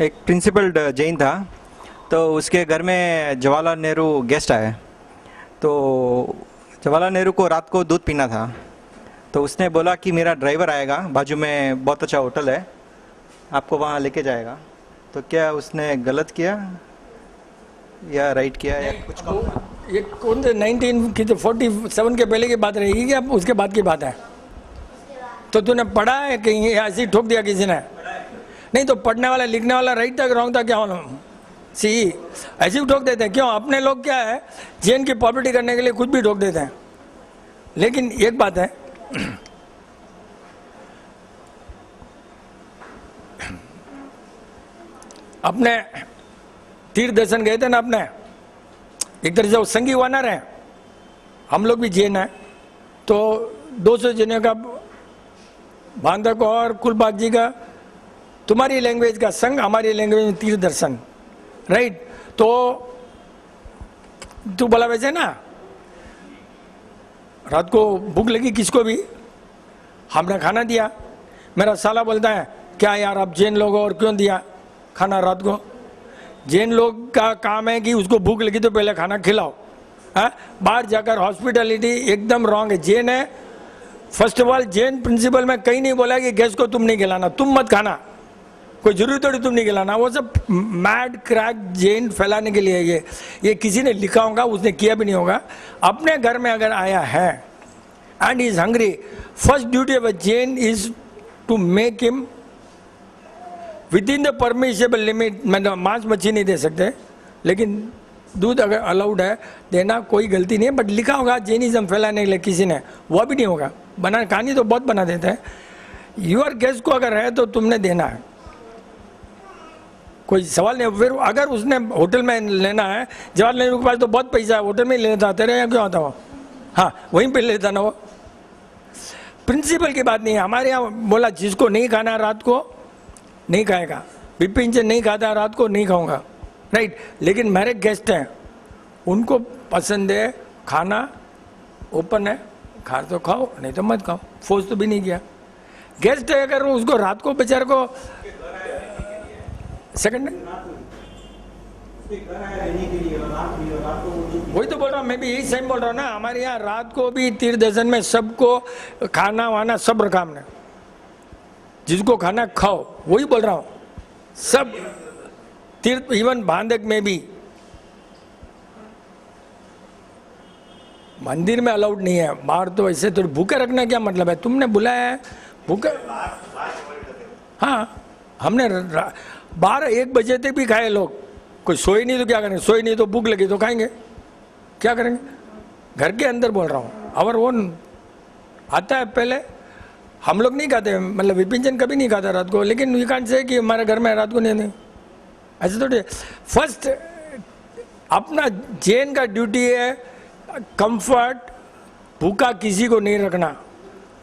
एक प्रिंसिपल जैन था, तो उसके घर में जवाहरलाल नेहरू गेस्ट आए, तो जवाहरलाल नेहरू को रात को दूध पीना था, तो उसने बोला कि मेरा ड्राइवर आएगा, बाजू में बहुत अच्छा होटल है, आपको वहाँ लेके जाएगा। तो क्या उसने गलत किया या राइट किया या कुछ कहा? ये कौन से 19 की तो 47 के पहले की बात रहेगी क्या उसके बाद की बात है? तो तूने पढ़ा है कहीं, ऐसे ही ठोक दिया किसी ने? नहीं तो पढ़ने वाला लिखने वाला राइट था कि रॉन्ग था, क्या होना? सी ऐसे भी ठोक देते हैं। क्यों? अपने लोग क्या है, जेन की पॉपुलरिटी करने के लिए कुछ भी ठोक देते हैं। लेकिन एक बात है, अपने तीर्थ दर्शन गए थे ना, अपने एक तरह से वो संगी वानर है, हम लोग भी जैन है, तो 200 जैनों का बांधक और कुलबाग जी का, तुम्हारी लैंग्वेज का संग, हमारी लैंग्वेज में तीर्थ दर्शन, राइट? तो तू बोला वैसे ना, रात को भूख लगी किसको भी, हमने खाना दिया। मेरा साला बोलता है क्या यार आप जैन लोग हो और क्यों दिया खाना रात को? जैन लोग का काम है कि उसको भूख लगी तो पहले खाना खिलाओ, हाँ? बाहर जाकर हॉस्पिटलिटी एकदम रॉन्ग है। जैन है, first of all Jain principle में कहीं नहीं बोला कि गेस्ट को तुम नहीं खिलाना, तुम मत खाना, कोई जरूरी थोड़ी तुम नहीं खिलाना। वो सब मैड क्रैक जैन फैलाने के लिए ये किसी ने लिखा होगा, उसने किया भी नहीं होगा। अपने घर में अगर आया है and is hungry, first duty of a Jain is to make him within the permissible limit. मतलब मांस मच्छी नहीं दे सकते, लेकिन दूध अगर अलाउड है देना, कोई गलती नहीं है। बट लिखा होगा जैनिज्म फैलाने के लिए किसी ने, वो भी नहीं होगा। बना कहानी तो बहुत बना देते हैं। यूर गेस्ट को अगर है तो तुमने देना है, कोई सवाल नहीं। फिर अगर उसने होटल में लेना है, जवाहरलाल नेहरू के पास तो बहुत पैसा है, होटल में ही लेता, तेरे यहाँ क्यों आता हो? हाँ वहीं पे लेता ना वो। प्रिंसिपल की बात नहीं है। हमारे यहाँ बोला जिसको नहीं खाना है रात को नहीं खाएगा, बिपिन से नहीं खाता रात को नहीं खाऊंगा, राइट? लेकिन मेरे गेस्ट हैं, उनको पसंद है खाना, ओपन है, खा तो खाओ नहीं तो मत खाओ, फोर्स तो भी नहीं किया। गेस्ट है अगर उसको रात को बेचारे को सेकंड वही तो बोल रहा हूँ, मैं भी यही सेम बोल रहा हूँ ना। हमारे यहाँ रात को भी तीर्थ दर्शन में सबको खाना वाना सब रखा हमने, जिसको खाना खाओ, वही बोल रहा हूँ। सब तीर्थ, इवन बांधक में भी मंदिर में अलाउड नहीं है, बाहर तो ऐसे तो भूखे रखना क्या मतलब है? तुमने बुलाया है भूखे? हाँ, हमने 12-1 बजे तक भी खाए लोग। कोई सोए नहीं तो क्या करेंगे? सोए नहीं तो भूख लगी तो खाएंगे, क्या करेंगे? घर के अंदर बोल रहा हूँ। और वो आता है पहले, हम लोग नहीं खाते, मतलब विपिन जैन कभी नहीं खाता रात को, लेकिन वी कांट से कि हमारे घर में रात को नहीं, ऐसे थोड़ी। फर्स्ट अपना जैन का ड्यूटी है कंफर्ट, भूखा किसी को नहीं रखना।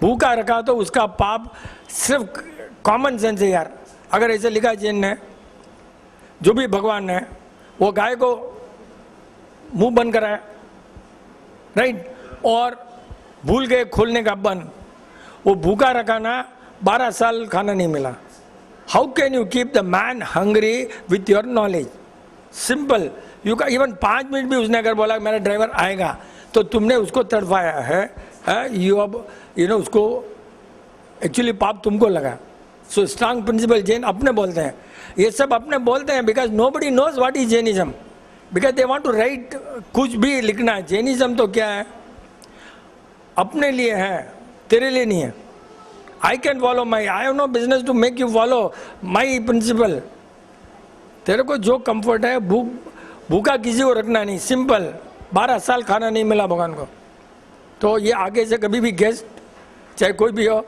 भूखा रखा तो उसका पाप, सिर्फ कॉमन सेंस है यार। अगर ऐसे लिखा जैन ने, जो भी भगवान ने, वो गाय को मुंह बंद कराया, राइट, और भूल गए खोलने का बंद, वो भूखा रखा ना, 12 साल खाना नहीं मिला। How can you keep the man hungry with your knowledge? Simple, you का इवन 5 मिनट भी उसने अगर बोला मेरा ड्राइवर आएगा, तो तुमने उसको तड़पाया है, यू नो, उसको एक्चुअली पाप तुमको लगा। सो स्ट्रांग प्रिंसिपल जैन अपने बोलते हैं, ये सब अपने बोलते हैं, because nobody knows what is Jainism, because they want to write, कुछ भी लिखना है। जैनिज्म तो क्या है? अपने लिए है, तेरे लिए नहीं है। I can follow my, I have no business to make you follow my principle. तेरे को जो कंफर्ट है, भूखा किसी को रखना नहीं, सिंपल। 12 साल खाना नहीं मिला भगवान को, तो ये आगे से कभी भी गेस्ट चाहे कोई भी हो,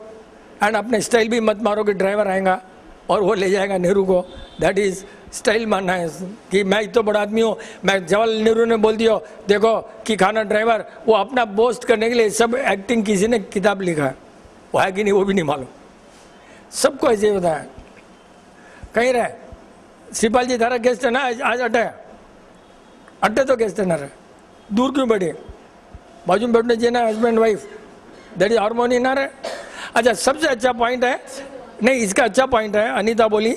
एंड अपने स्टाइल भी मत मारो कि ड्राइवर आएगा और वो ले जाएगा नेहरू को। दैट इज स्टाइल मानना है कि मैं इतना बड़ा आदमी हूँ। मैं जवाहरलाल नेहरू ने बोल दिया देखो कि खाना ड्राइवर, वो अपना बोस्ट करने के लिए सब एक्टिंग किसी ने किताब लिखा है, वो है कि नहीं वो भी नहीं मालूम। सबको ऐसे होता है। कहीं रहे शिवपाल जी, तारा गेस्ट है ना आज? अट्टे तो गेस्ट है ना रहे, दूर क्यों बैठे? बाजू में बैठने चाहिए ना, husband wife, that is harmony ना रहे। अच्छा, सबसे अच्छा पॉइंट है, नहीं इसका अच्छा पॉइंट है, अनीता बोली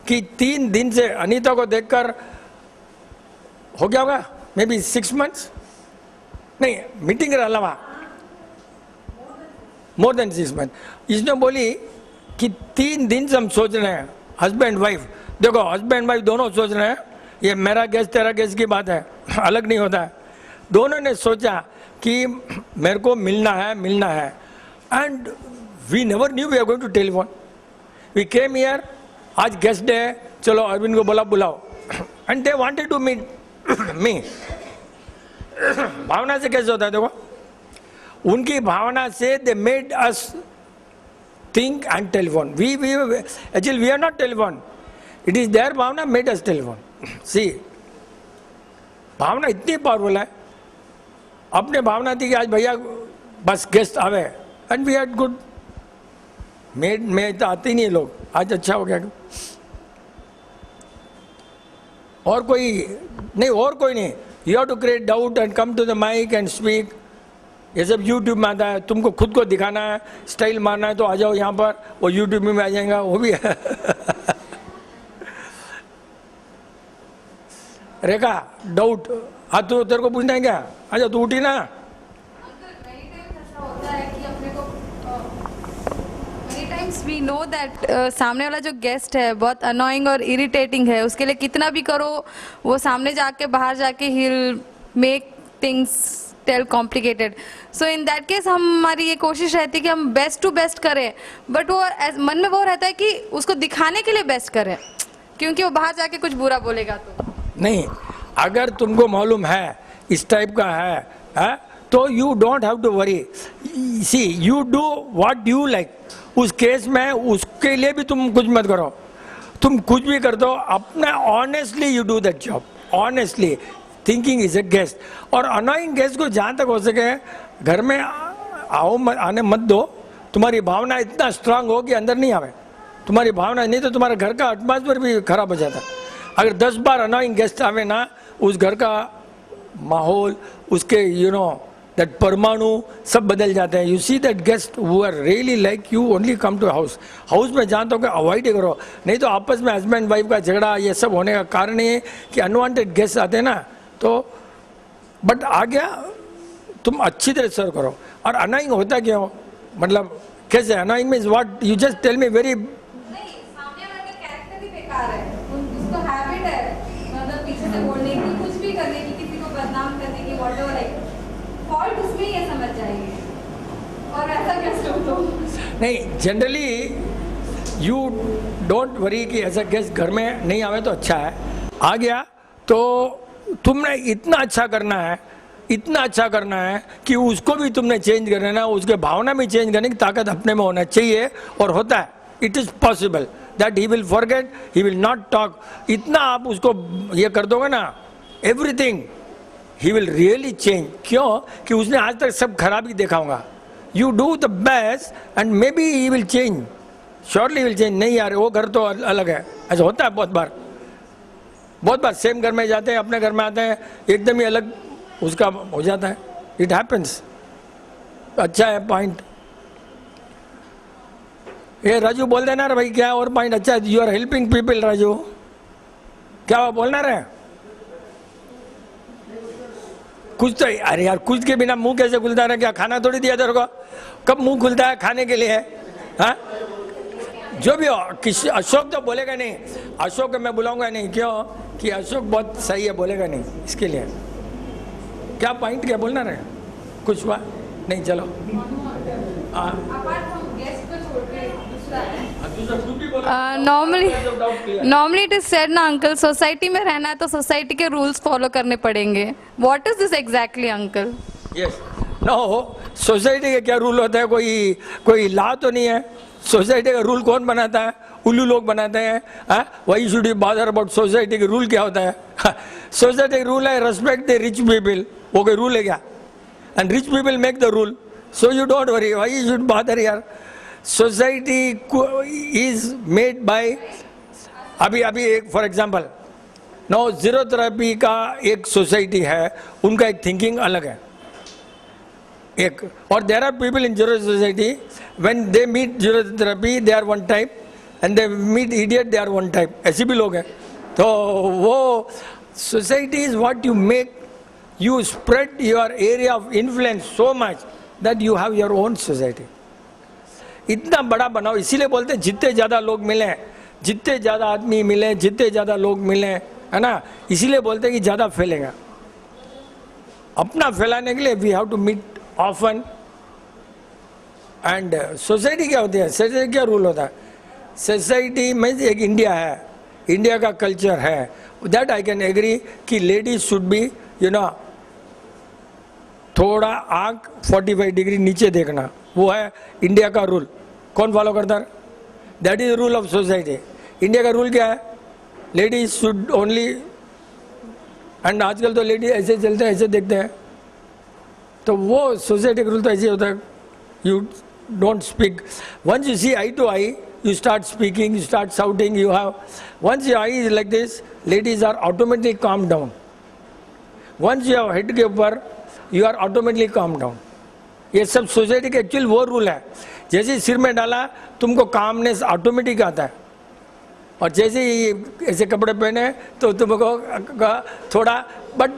कि 3 दिन से अनीता को देखकर हो गया होगा मे बी 6 मंथ्स, नहीं मीटिंग के अलावा मोर देन 6 मंथ। इसने बोली कि 3 दिन से हम सोच रहे हैं, हस्बैंड वाइफ, देखो हस्बैंड वाइफ दोनों सोच रहे हैं, ये मेरा गेस्ट तेरा गेस्ट की बात है, अलग नहीं होता है। दोनों ने सोचा कि मेरे को मिलना है, and we never knew we are going to telephone. We came here, आज गेस्ट डे है, चलो अरविंद को बोला बुलाओ, and they wanted to meet me. भावना से कैसे होता है देखो, उनकी भावना से they made us think and telephone. We actually we are not telephone, it is their bhavana made us telephone. See, भावना इतनी पावरफुल है। अपने भावना थी कि आज भैया बस गेस्ट आवे, and we had good made में तो आते ही नहीं लोग, आज अच्छा हो गया। और कोई नहीं, you have to create doubt and come to the mic and speak. ये सब यूट्यूब में आता है, तुमको खुद को दिखाना है, स्टाइल मारना है तो आ जाओ यहाँ पर, वो यूट्यूब में आ जाएगा, वो भी है। रेखा डाउट, हाँ तू, तेरे को पूछना है क्या? अच्छा तू उठी ना। वी नो दैट सामने वाला जो गेस्ट है बहुत अनोइंग और इरिटेटिंग है, उसके लिए कितना भी करो वो सामने जाके बाहर जाके ही will make things tell complicated. So in that case हमारी ये कोशिश रहती है कि हम बेस्ट टू बेस्ट करें, बट वो मन में वो रहता है कि उसको दिखाने के लिए बेस्ट करें, क्योंकि वो बाहर जाके कुछ बुरा बोलेगा तो नहीं। अगर तुमको मालूम है इस टाइप का है तो you don't have to worry. See, you do what you like. उस केस में उसके लिए भी तुम कुछ मत करो, तुम कुछ भी कर दो अपना, honestly you do that job, honestly thinking is a guest. और अनोइंग गेस्ट को जहाँ तक हो सके घर में आने मत दो। तुम्हारी भावना इतना स्ट्रांग हो कि अंदर नहीं आवे, तुम्हारी भावना नहीं तो तुम्हारे घर का एटमॉस्फेयर भी खराब हो जाता। अगर 10 बार अनोइंग गेस्ट आवे ना, उस घर का माहौल, उसके दैट परमाणु सब बदल जाते हैं. You see that guest who are really like you only come to house. House में जानता हूँ कि अवॉइड ही करो, नहीं तो आपस में हस्बैंड वाइफ का झगड़ा ये सब होने का कारण ये कि अनवांटेड गेस्ट आते हैं ना. तो बट आ गया, तुम अच्छी तरह सर्व करो. और अनाइंग होता क्या हो, मतलब कैसे annoying means what, you just tell me very. नहीं, सामने वाले का कैरेक्टर ही बेकार है, उसको हैबिट है मतलब पीछे से बोलने की, कुछ भी करने की, किसी को बदनाम करने की, व्हाटएवर, लाइक फॉल्ट उसमें ही है, समझ जाएंगे. और ऐसा कैसे हो तो नहीं, जनरली यू डोंट वरी कि ऐसा गेस्ट घर में नहीं आवे तो अच्छा है. आ गया तो तुमने इतना अच्छा करना है, इतना अच्छा करना है कि उसको भी तुमने चेंज करना है ना, उसके भावना भी चेंज करने की ताकत अपने में होना चाहिए. और होता है, it is possible that he will forget, he will not talk. इतना आप उसको ये कर दोगे ना, everything he will really change. क्यों कि उसने आज तक सब खराबी देखा होगा. You do the best and may be he will change, surely will change. नहीं यार वो घर तो अलग है, ऐसा होता है बहुत बार. बहुत बार सेम घर में जाते हैं, अपने घर में आते हैं, एकदम ही अलग उसका हो जाता है. It happens. अच्छा है पॉइंट. ये राजू बोल देना रे भाई, क्या और पॉइंट. अच्छा, you are helping people Raju, क्या वो बोलना रे कुछ तो. अरे यार कुछ के बिना मुंह कैसे खुलता है, क्या खाना थोड़ी दिया तेरे को, कब मुंह खुलता है खाने के लिए. हाँ जो भी हो, किसी अशोक तो बोलेगा नहीं, अशोक मैं बुलाऊंगा नहीं. क्यों कि अशोक बहुत सही है, बोलेगा नहीं. इसके लिए क्या पॉइंट, क्या बोलना रहे, कुछ हुआ नहीं. चलो नॉर्मली इट इज सेड ना अंकल, सोसाइटी में रहना है तो सोसाइटी के रूल्स फॉलो करने पड़ेंगे. What is this exactly uncle? Yes no, society के क्या रूल होता है, कोई लॉ तो नहीं है. सोसाइटी का रूल कौन बनाता है, उल्लू लोग बनाते हैं. Why should you bother about society के रूल क्या होता है. सोसाइटी का रूल है रेस्पेक्ट द रिच पीपल, वो कोई रूल है क्या? And rich people make the rule, so you don't worry, why you should bother यार. सोसाइटी इज मेड बाय, अभी एक for example no zero therapy का एक सोसाइटी है, उनका एक थिंकिंग अलग है एक. और there are people in zero society, when they meet zero therapy they are one type, and they meet idiot they are one type. ऐसे भी लोग हैं. तो वो society is what you make, you spread your area of influence so much that you have your own society. इतना बड़ा बनाओ. इसीलिए बोलते हैं जितने ज़्यादा लोग मिले, जितने ज़्यादा आदमी मिले, जितने ज़्यादा लोग मिले, है ना, इसीलिए बोलते हैं कि ज़्यादा फैलेगा. अपना फैलाने के लिए we have to meet often. And society क्या होती है, सोसाइटी क्या रूल होता है. सोसाइटी में एक इंडिया है, इंडिया का कल्चर है, दैट आई कैन एग्री कि ladies should be you know थोड़ा आँख 45 डिग्री नीचे देखना, वो है इंडिया का रूल. कौन फॉलो करता है? That is rule of society. India का रूल क्या है, लेडीज शुड ओनली, एंड आजकल तो लेडीज ऐसे चलते हैं, ऐसे देखते हैं. तो वो सोसाइटी का रूल तो ऐसे होता है, you don't speak. Once you see eye to eye, you start speaking, you start shouting, you have, once your eye is like this, ladies are automatically calm down. Once you have head के ऊपर, you are automatically calm down. ये सब society के actual वो rule है. जैसे सिर में डाला तुमको कामनेस ऑटोमेटिक आता है, और जैसे ही ऐसे कपड़े पहने तो तुमको थोड़ा, but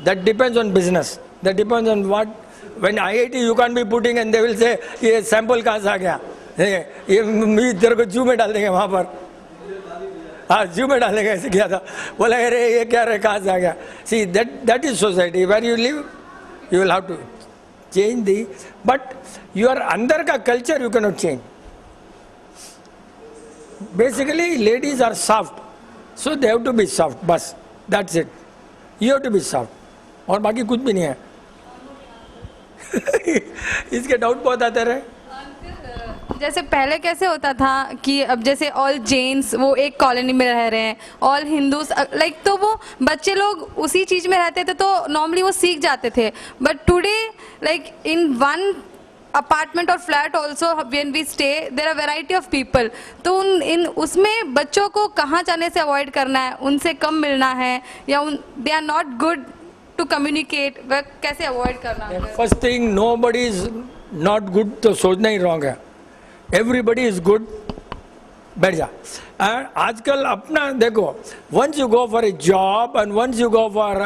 that depends on business, that depends on what. When IIT you can't be putting and they will say ये सैंपल कहाँ से आ गया, ये तेरे को जू में डाल देंगे वहाँ पर. हाँ जू में डालेंगे, ऐसे किया था, बोला अरे ये क्या रहे, कहाँ से आ गया. See that is society where you live. You will have to change the, but your अंदर का culture you can not change. Basically ladies are soft, so they have to be soft, बस that's it. You have to be soft, और बाकी कुछ भी नहीं है. इसके डाउट बहुत आते रहे. जैसे पहले कैसे होता था कि अब जैसे ऑल जैन्स वो एक कॉलोनी में रह रहे हैं, ऑल हिंदूज लाइक, तो वो बच्चे लोग उसी चीज़ में रहते थे तो नॉर्मली वो सीख जाते थे. But today like in one apartment और flat also when we stay there are variety of people. तो उसमें बच्चों को कहाँ जाने से अवॉइड करना है, उनसे कम मिलना है, या they are not good to communicate, वह कैसे अवॉइड करना है? First thing, nobody is not good तो सोचना ही रॉन्ग है, एवरीबडी इज गुड। बैठ जा। एंड आजकल अपना देखो, once you go for a job and once you go for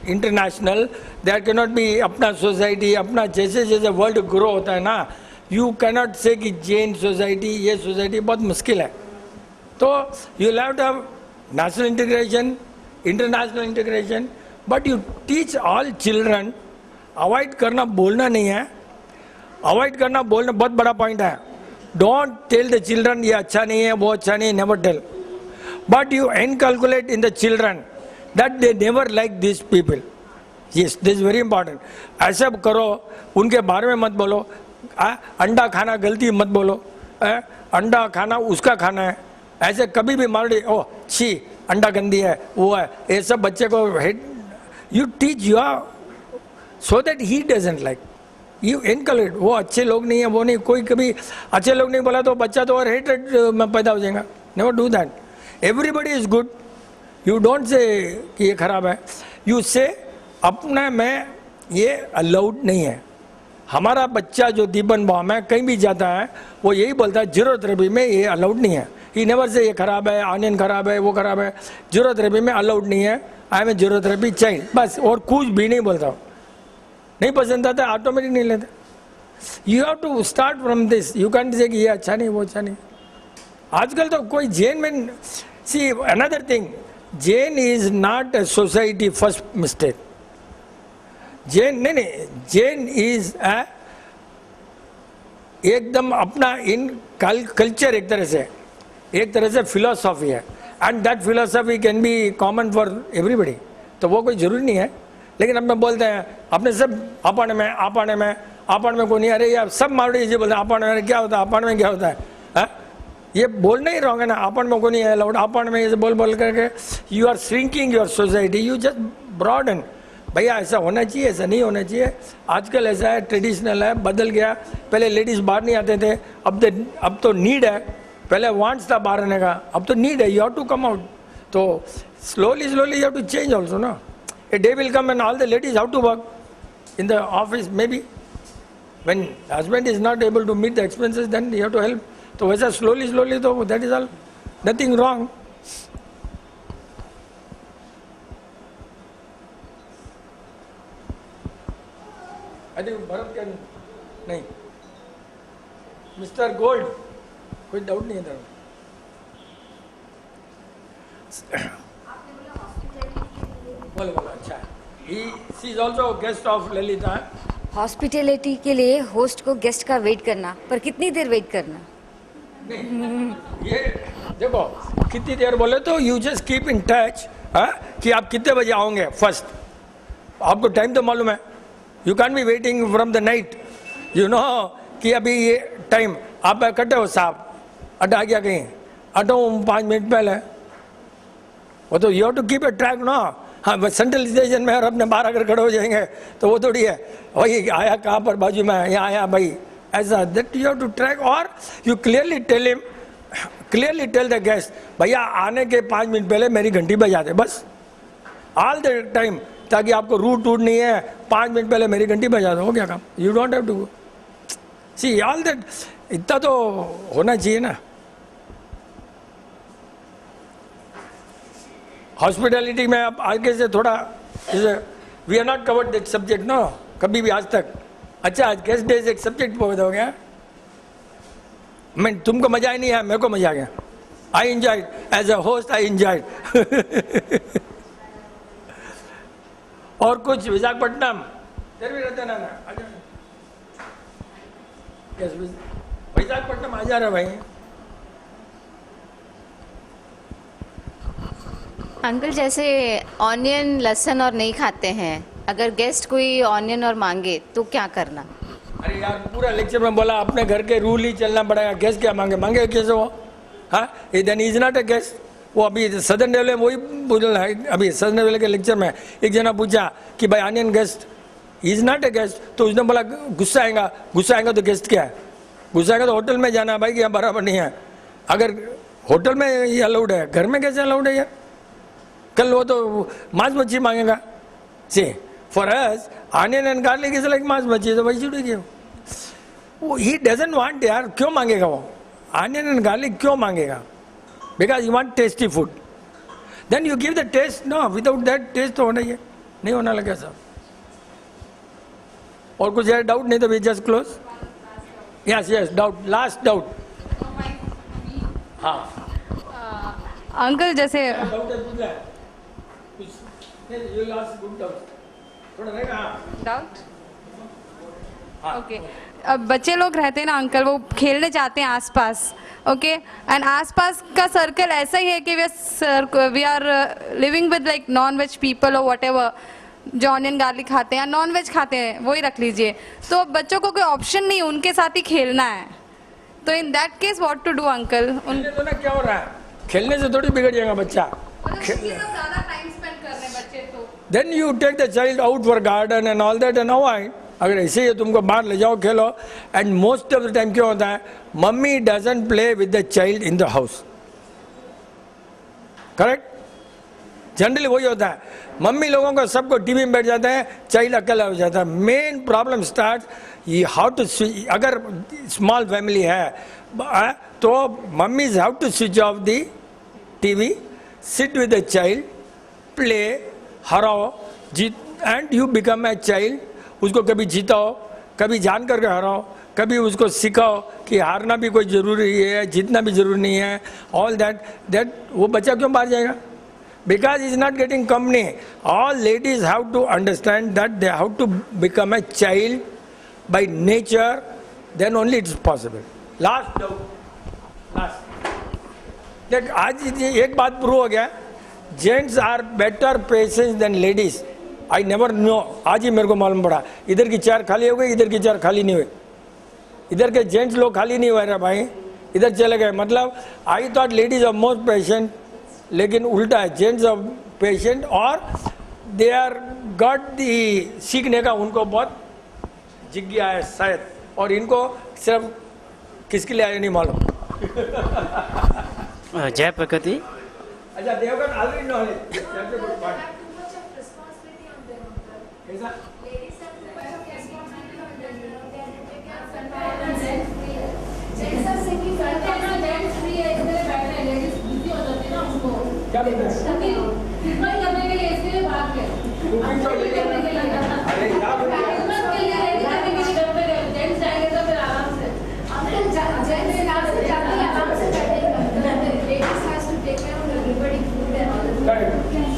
international, there can not be अपना सोसाइटी, अपना जैसे जैसे वर्ल्ड ग्रो होता है ना, यू कैनॉट से कि जैन सोसाइटी, ये सोसाइटी बहुत मुश्किल है। तो you have to have national integration, international integration, but you teach all children. Avoid करना बोलना नहीं है, अवॉइड करना बोलना बहुत बड़ा पॉइंट है। डोंट टेल द चिल्ड्रन ये अच्छा नहीं है, वो अच्छा नहीं है, never tell, but you inculcate in the children that they never like this people. Yes, this very important. ऐसा करो, उनके बारे में मत बोलो। अंडा खाना गलती मत बोलो, अंडा खाना उसका खाना है, ऐसे कभी भी मार दी, ओ छी अंडा गंदी है, वो है, ये सब बच्चे को hate. You teach your so that he doesn't like, you inculcate. वो अच्छे लोग नहीं है, वो नहीं, कोई कभी अच्छे लोग नहीं बोला तो बच्चा तो और हेटेड में पैदा हो जाएगा। Never do that. Everybody is good. You don't say कि ये खराब है, यू से अपना में ये अलाउड नहीं है। हमारा बच्चा जो दीपन बॉम है कहीं भी जाता है वो यही बोलता है जीरो थेरेपी में ये अलाउड नहीं है। ही नेवर से ये खराब है, ऑनियन खराब है, वो खराब है, जीरो थेरेपी में अलाउड नहीं है, I am a zero therapy child, बस। और कुछ भी नहीं बोलता, नहीं पसंद आता ऑटोमेटिक नहीं लेते। You have to start from this, you can say कि ये अच्छा नहीं, वो अच्छा नहीं। आजकल तो कोई जैन में, see another thing, Jain is not a society first mistake. Jain नहीं, जैन इज एकदम अपना इन कल्चर, एक तरह से फिलोसॉफी है, and that philosophy can be common for everybody. तो वो कोई जरूरी नहीं है, लेकिन हम बोलते हैं अपने सब आपण में को नहीं, अरे यार सब मारवाड़ी जी बोलते हैं आपण में क्या होता है, आपण में क्या होता है, ये बोलना ही रॉन्ग है ना। आपण में को नहीं है अलाउड, आपण में ये बोल करके you are shrinking your society, you just broaden. भैया ऐसा होना चाहिए, ऐसा नहीं होना चाहिए। आजकल ऐसा है, ट्रेडिशनल है, बदल गया। पहले लेडीज़ बाहर नहीं आते थे, अब तो नीड है। पहले वांट्स था बाहर आने का, अब तो नीड है, you have to come out. तो slowly you have to change also ना। A day will come and all the ladies how to work in the office, may be when husband is not able to meet the expenses, then you have to help. तो वैसा slowly तो that is all, nothing wrong. I think Bharat can नहीं, mister Gold, कोई doubt नहीं है। बोलो अच्छा, she is also guest of Lalita. Hospitality के लिए होस्ट को गेस्ट का वेट करना, पर कितनी देर वेट करना? नहीं, ये देखो कितनी देर बोले तो you just keep in touch कि आप कितने बजे आओगे। फर्स्ट आपको टाइम तो मालूम है, you can be waiting from the night, you know कि अभी ये टाइम आप कटे हो साहब, अड्डा गया कहीं, अटो 5 मिनट पहले, वो तो you have to keep a track ना। हाँ बस सेंट्रल स्टेशन में और अपने बाहर अगर खड़े हो जाएंगे तो वो थोड़ी है भाई आया कहाँ पर, बाजू में यहाँ आया भाई, ऐसा। That you have to track, और you clearly tell him, clearly tell the guest, भैया आने के 5 मिनट पहले मेरी घंटी बजा दे, बस ऑल द टाइम, ताकि आपको रूट नहीं है, 5 मिनट पहले मेरी घंटी बजा दो, हो गया काम। You don't have to see all that, इतना तो होना चाहिए ना। हॉस्पिटैलिटी में अब आगे से थोड़ा, जैसे we are not covered that subject ना कभी भी आज तक। अच्छा, आज गेस्ट डे से एक सब्जेक्ट बहुत हो गया, मैं तुमको मजा ही नहीं आया, मेरे को मजा आ गया। I enjoyed as a host, I enjoyed. और कुछ विशाखापट्टनम इधर भी रहते ना, विशाखापट्टनम आ जा रहा भाई। अंकल जैसे ऑनियन लहसुन और नहीं खाते हैं, अगर गेस्ट कोई ऑनियन और मांगे तो क्या करना? अरे यार पूरा लेक्चर में बोला अपने घर के रूल ही चलना पड़ेगा, गेस्ट क्या मांगे कैसे वो, हाँ then is not a guest. वो अभी सदन डेवले में वही बोल है, अभी सदन डेवले के लेक्चर में एक जना पूछा कि भाई onion guest is not a guest, तो उसने बोला गुस्सा आएगा तो गेस्ट क्या है, गुस्सा आएगा तो होटल में जाना भाई कि यहाँ बराबर नहीं है। अगर होटल में ये अलाउड है, घर में कैसे अलाउड है यार? कल वो तो मांस मच्छी मांगेगा। सी For us, onion and garlic is like mass bhaji, so why should we give? Oh, he doesn't want यार, क्यों मांगेगा वो? Onion and garlic क्यों मांगेगा? Because you want tasty food. Then you give the taste. No, without that taste तो होना ही है. नहीं होना लगा सब. और कुछ है doubt नहीं तो we just close. Yes, yes, doubt. Last doubt. हाँ. अंकल जैसे Doubt है पूछ ले. कुछ. You will ask good doubt. थोड़ा रहेगा हाँ. डाउट ओके अब बच्चे लोग रहते हैं ना अंकल वो खेलने जाते हैं आसपास ओके एंड आसपास का सर्कल ऐसा ही है कि we are living with like non veg people और व्हाटएवर जो ऑनियन गार्लिक खाते हैं या नॉन वेज खाते हैं वही रख लीजिए तो बच्चों को कोई ऑप्शन नहीं उनके साथ ही खेलना है तो in that case what to do uncle उन खेलने तो ना क्या हो रहा है? खेलने से थोड़ी बिगड़ जाएगा बच्चा. ज्यादा टाइम स्पेंड कर रहे हैं बच्चे तो Then you take the child out for garden and all that and avoid. अगर ऐसे ही तुमको बाहर ले जाओ खेलो and most of the time क्या होता है mummy doesn't play with the child in the house. Correct? Generally वही होता है मम्मी लोगों को सबको टीवी में बैठ जाते हैं चाइल्ड अकेला हो जाता है मेन प्रॉब्लम स्टार्ट ये हाउ टू अगर स्मॉल फैमिली है तो mummy how to switch off the TV sit with the child play हराओ जीत and you become a child उसको कभी जीताओ कभी जान करके हराओ कभी उसको सिखाओ कि हारना भी कोई ज़रूरी है जीतना भी ज़रूरी नहीं है ऑल दैट वो बच्चा क्यों बाहर जाएगा because he is not getting company all ladies have to understand that they have to become a child by nature then only it is possible last देख आज ये एक बात प्रूव हो गया gents are better patience than ladies I never know आज ही मेरे को मालूम पड़ा इधर की चेयर खाली हो गई इधर की चेयर खाली नहीं हुई इधर के जेंट्स लोग खाली नहीं हुए रे भाई इधर चले गए मतलब I thought ladies are most patient लेकिन उल्टा है जेंट्स ऑफ पेशेंट और दे आर गॉट दी सीखने का उनको बहुत जिज्ञा है शायद और इनको सिर्फ किसके लिए आया नहीं मालूम जय प्रकृति अच्छा देवगन ऑलरेडी नॉलेज क्या बोलते हैं अरे क्या बोलते हैं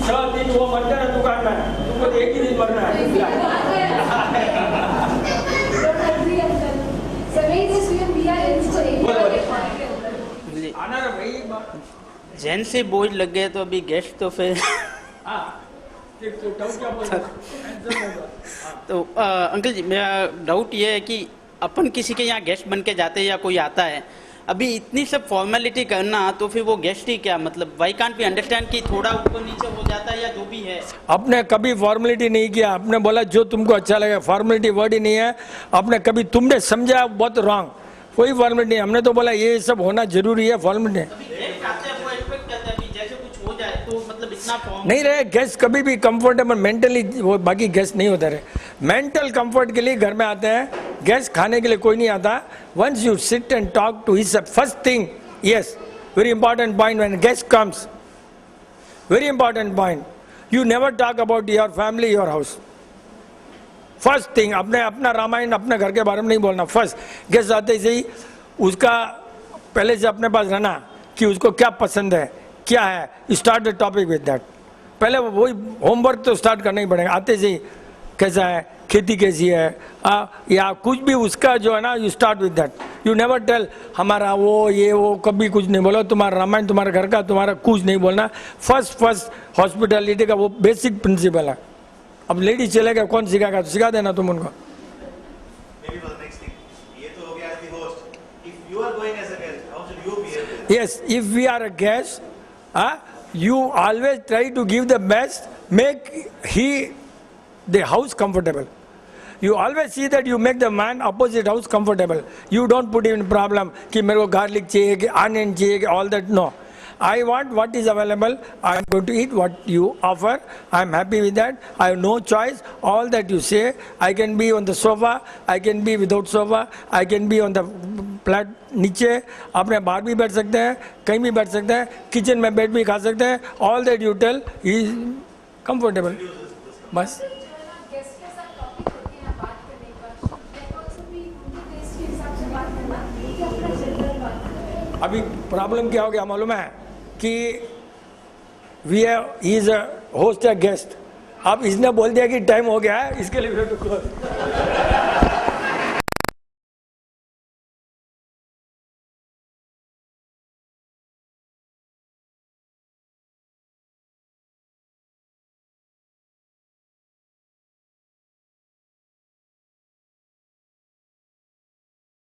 सब दिन वो मरते ना दुकान में तुमको तो एक ही दिन मरना है आना रे भाई जैन से बोझ लग गए तो अभी गेस्ट तो फिर हाँ ठीक तो क्या बोल रहा है तो अंकल जी मेरा डाउट ये है कि अपन किसी के यहाँ गेस्ट बन के जाते हैं या कोई आता है अभी इतनी सब फॉर्मेलिटी करना तो फिर वो गेस्ट ही क्या मतलब वाई कांट वी अंडरस्टैंड कि थोड़ा ऊपर नीचे हो जाता है या जो भी है आपने कभी फॉर्मेलिटी नहीं किया आपने बोला जो तुमको अच्छा लगे फॉर्मेलिटी वर्ड ही नहीं है आपने कभी तुमने समझा बहुत रॉन्ग कोई फॉर्मेलिटी नहीं हमने तो बोला ये सब होना जरूरी है फॉर्मेलिटी नहीं रहे गेस्ट कभी भी कंफर्टेबल मेंटली वो बाकी गेस्ट नहीं होते रहे मेंटल कंफर्ट के लिए घर में आते हैं गेस्ट खाने के लिए कोई नहीं आता once you sit and talk to his first thing yes very important point when guest comes very important point you never talk about your family your house first thing अपने अपना रामायण अपने घर के बारे में नहीं बोलना फर्स्ट गेस्ट आते ही उसका पहले से अपने पास रहना कि उसको क्या पसंद है क्या है start the topic with that पहले वही होमवर्क तो स्टार्ट करना ही पड़ेगा आते से कैसा है खेती कैसी है या कुछ भी उसका जो है ना you start with that you never tell हमारा वो ये वो कभी कुछ नहीं बोलो तुम्हारा रामायण तुम्हारे घर का तुम्हारा कुछ नहीं बोलना फर्स्ट हॉस्पिटलिटी का वो बेसिक प्रिंसिपल है अब लेडीज चले गए कौन सिखाएगा तो सिखा देना तुम उनको Maybe for the next thing. ये तो हो गया as the host. If you are going as a guest, how should you behave? yes if we are a guest you always try to give the best make the house comfortable you always see that you make the man opposite house comfortable you don't put him in problem कि मेरे को garlic चाहिए कि onion चाहिए कि all that no I want what is available. I am going to eat what you offer. I am happy with that. I have no choice. All that you say, I can be on the sofa, I can be without sofa, I can be on the plate नीचे, अपने बाहर भी बैठ सकते हैं, कहीं भी बैठ सकते हैं, किचन में बैठ भी खा सकते हैं. All that you tell is comfortable. बस अभी प्रॉब्लम क्या हो गया मालूम है कि we is host a guest. अब इसने बोल दिया कि टाइम हो गया है, इसके लिए